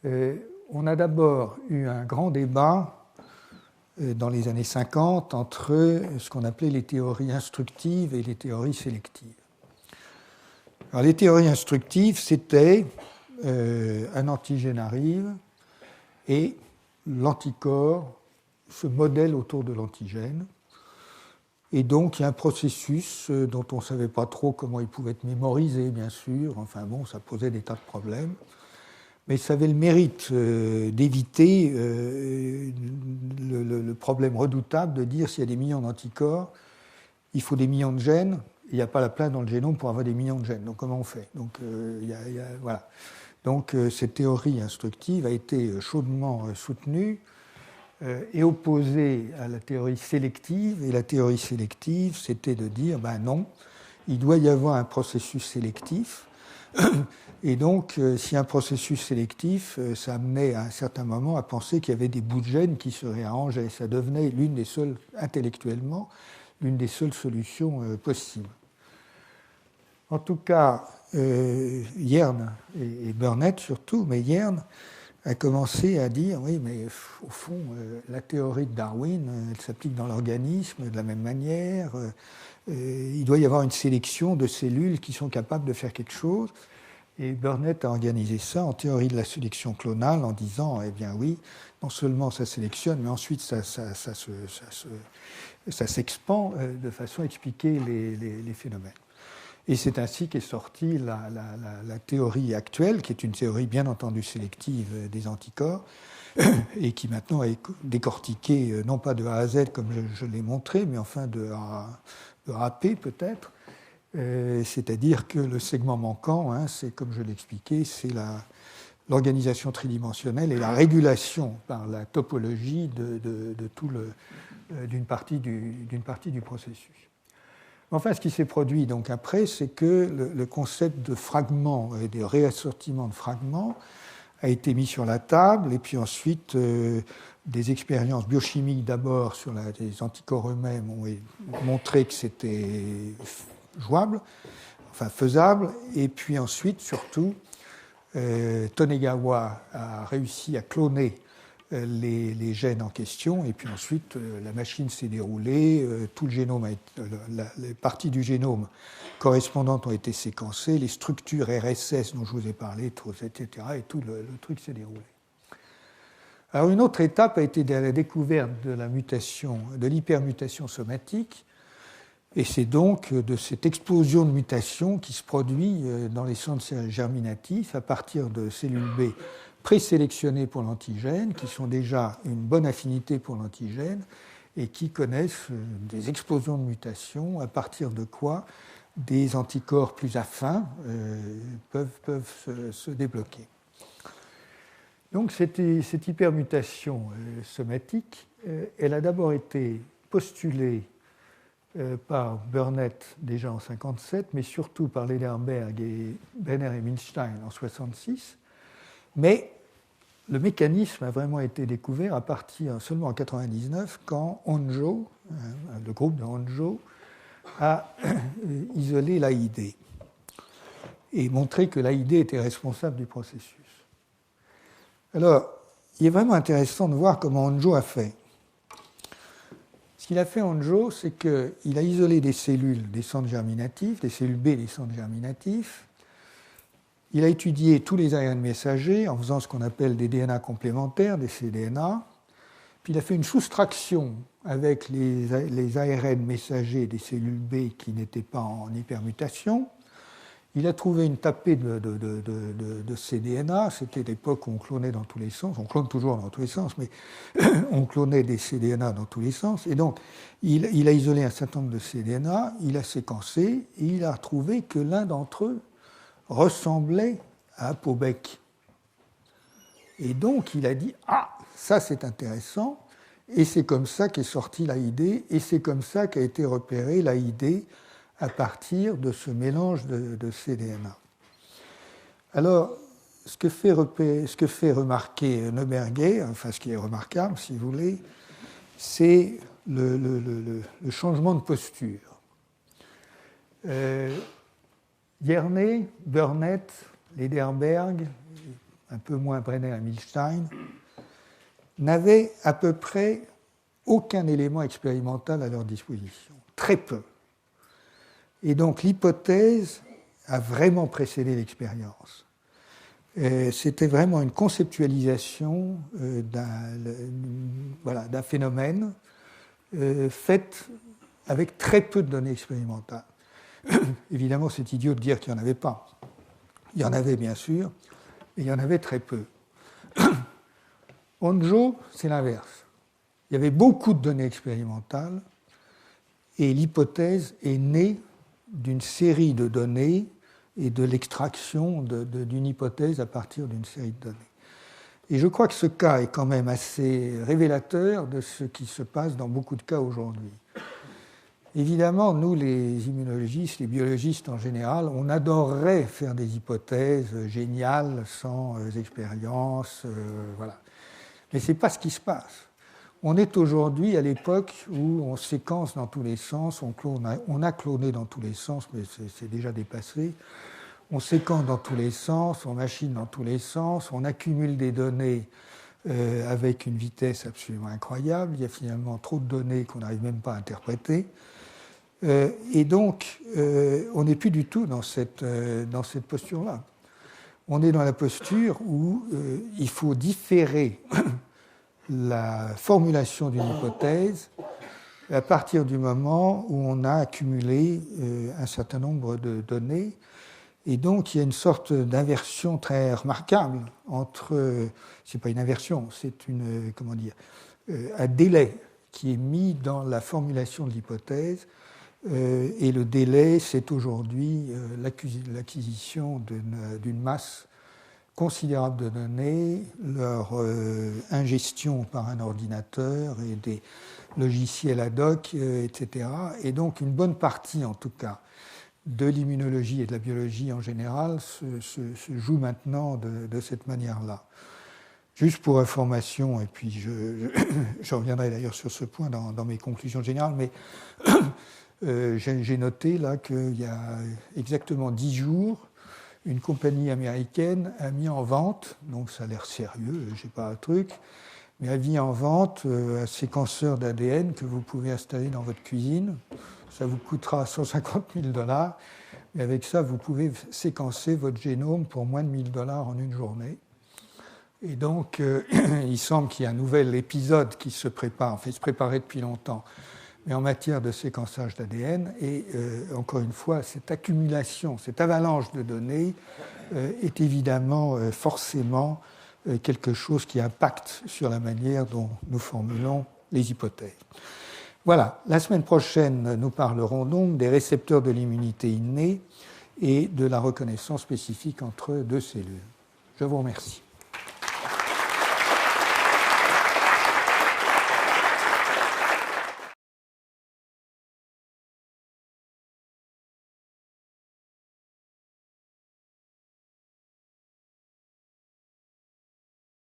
on a d'abord eu un grand débat dans les années 50 entre ce qu'on appelait les théories instructives et les théories sélectives. Alors, les théories instructives, c'était un antigène arrive et l'anticorps se modèle autour de l'antigène. Et donc, il y a un processus dont on ne savait pas trop comment il pouvait être mémorisé, bien sûr. Enfin bon, ça posait des tas de problèmes. Mais ça avait le mérite d'éviter le problème redoutable de dire s'il y a des millions d'anticorps, il faut des millions de gènes, il n'y a pas la place dans le génome pour avoir des millions de gènes. Donc comment on fait ? Donc, voilà. Donc cette théorie instructive a été chaudement soutenue et opposée à la théorie sélective. Et la théorie sélective, c'était de dire, ben non, il doit y avoir un processus sélectif. Et donc, si un processus sélectif, ça amenait à un certain moment à penser qu'il y avait des bouts de gènes qui se réarrangeaient. Ça devenait intellectuellement, l'une des seules solutions possibles. En tout cas, Jern et Burnett surtout, mais Jern a commencé à dire, oui, mais au fond, la théorie de Darwin, elle s'applique dans l'organisme de la même manière. Il doit y avoir une sélection de cellules qui sont capables de faire quelque chose. Et Burnett a organisé ça en théorie de la sélection clonale en disant, eh bien oui, non seulement ça sélectionne, mais ensuite ça s'expand de façon à expliquer les phénomènes. Et c'est ainsi qu'est sortie la théorie actuelle, qui est une théorie bien entendu sélective des anticorps, et qui maintenant est décortiquée non pas de A à Z comme je l'ai montré, mais enfin de A à P peut-être. C'est-à-dire que le segment manquant, c'est comme je l'expliquais, c'est l'organisation tridimensionnelle et la régulation par la topologie d'une partie du processus. Enfin, ce qui s'est produit donc après, c'est que le concept de fragments et de réassortiment de fragments a été mis sur la table, et puis ensuite des expériences biochimiques d'abord sur les anticorps eux-mêmes ont montré que c'était jouable, enfin faisable, et puis ensuite, surtout, Tonegawa a réussi à cloner les gènes en question, et puis ensuite la machine s'est déroulée, tout le génome, les parties du génome correspondantes ont été séquencées, les structures RSS dont je vous ai parlé, etc., et tout le truc s'est déroulé. Alors une autre étape a été la découverte de la mutation, de l'hypermutation somatique, et c'est donc de cette explosion de mutations qui se produit dans les centres germinatifs à partir de cellules B présélectionnées pour l'antigène, qui sont déjà une bonne affinité pour l'antigène et qui connaissent des explosions de mutations, à partir de quoi des anticorps plus affins peuvent se débloquer. Donc cette hypermutation somatique, elle a d'abord été postulée par Burnett déjà en 1957, mais surtout par Lederberg et Brenner et Milstein en 1966. Mais le mécanisme a vraiment été découvert à partir seulement en 1999, quand Honjo, le groupe de Honjo, a isolé l'AID et montré que l'AID était responsable du processus. Alors, il est vraiment intéressant de voir comment Honjo a fait. Ce qu'il a fait Honjo, c'est qu'il a isolé des cellules des centres germinatifs, des cellules B des centres germinatifs. Il a étudié tous les ARN messagers en faisant ce qu'on appelle des DNA complémentaires, des cDNA. Puis il a fait une soustraction avec les ARN messagers des cellules B qui n'étaient pas en hypermutation. Il a trouvé une tapée de cDNA. C'était l'époque où on clonait dans tous les sens. On clone toujours dans tous les sens, mais on clonait des cDNA dans tous les sens. Et donc, il a isolé un certain nombre de cDNA, il a séquencé, et il a trouvé que l'un d'entre eux ressemblait à Paubeck. Et donc, il a dit « Ah, ça c'est intéressant », et c'est comme ça qu'est sortie l'AID, et c'est comme ça qu'a été repérée l'AID à partir de ce mélange de cDNA. Alors, ce que fait remarquer Neuberger, enfin ce qui est remarquable, si vous voulez, c'est le changement de posture. Yerney, Burnett, Lederberg, un peu moins Brenner et Milstein, n'avaient à peu près aucun élément expérimental à leur disposition, très peu. Et donc l'hypothèse a vraiment précédé l'expérience. C'était vraiment une conceptualisation d'un phénomène faite avec très peu de données expérimentales. Évidemment, c'est idiot de dire qu'il n'y en avait pas. Il y en avait bien sûr, mais il y en avait très peu. Honjo, c'est l'inverse. Il y avait beaucoup de données expérimentales et l'hypothèse est née d'une série de données et de l'extraction d'une hypothèse à partir d'une série de données. Et je crois que ce cas est quand même assez révélateur de ce qui se passe dans beaucoup de cas aujourd'hui. Évidemment, nous, les immunologistes, les biologistes en général, on adorerait faire des hypothèses géniales, sans expérience, voilà. Mais ce n'est pas ce qui se passe. On est aujourd'hui à l'époque où on séquence dans tous les sens, on a cloné dans tous les sens, mais c'est déjà dépassé. on séquence dans tous les sens, on machine dans tous les sens, on accumule des données avec une vitesse absolument incroyable. Il y a finalement trop de données qu'on n'arrive même pas à interpréter. Et donc, on n'est plus du tout dans cette posture-là. On est dans la posture où il faut différer la formulation d'une hypothèse à partir du moment où on a accumulé un certain nombre de données. Et donc, il y a une sorte d'inversion très remarquable entre, c'est pas une inversion, c'est un délai qui est mis dans la formulation de l'hypothèse. Et le délai, c'est aujourd'hui l'acquisition d'une masse considérable de données, leur ingestion par un ordinateur et des logiciels ad hoc, etc. Et donc, une bonne partie, en tout cas, de l'immunologie et de la biologie en général se joue maintenant de cette manière-là. Juste pour information, et puis je reviendrai d'ailleurs sur ce point dans mes conclusions générales, mais j'ai noté là qu'il y a exactement 10 jours, une compagnie américaine a mis en vente, donc ça a l'air sérieux, je n'ai pas un truc, mais a mis en vente un séquenceur d'ADN que vous pouvez installer dans votre cuisine. Ça vous coûtera $150 000, mais avec ça, vous pouvez séquencer votre génome pour moins de $1 000 en une journée. Et donc, il semble qu'il y a un nouvel épisode qui se prépare, en fait, se préparait depuis longtemps, mais en matière de séquençage d'ADN. Et encore une fois, cette accumulation, cette avalanche de données est évidemment forcément quelque chose qui impacte sur la manière dont nous formulons les hypothèses. Voilà, la semaine prochaine, nous parlerons donc des récepteurs de l'immunité innée et de la reconnaissance spécifique entre deux cellules. Je vous remercie.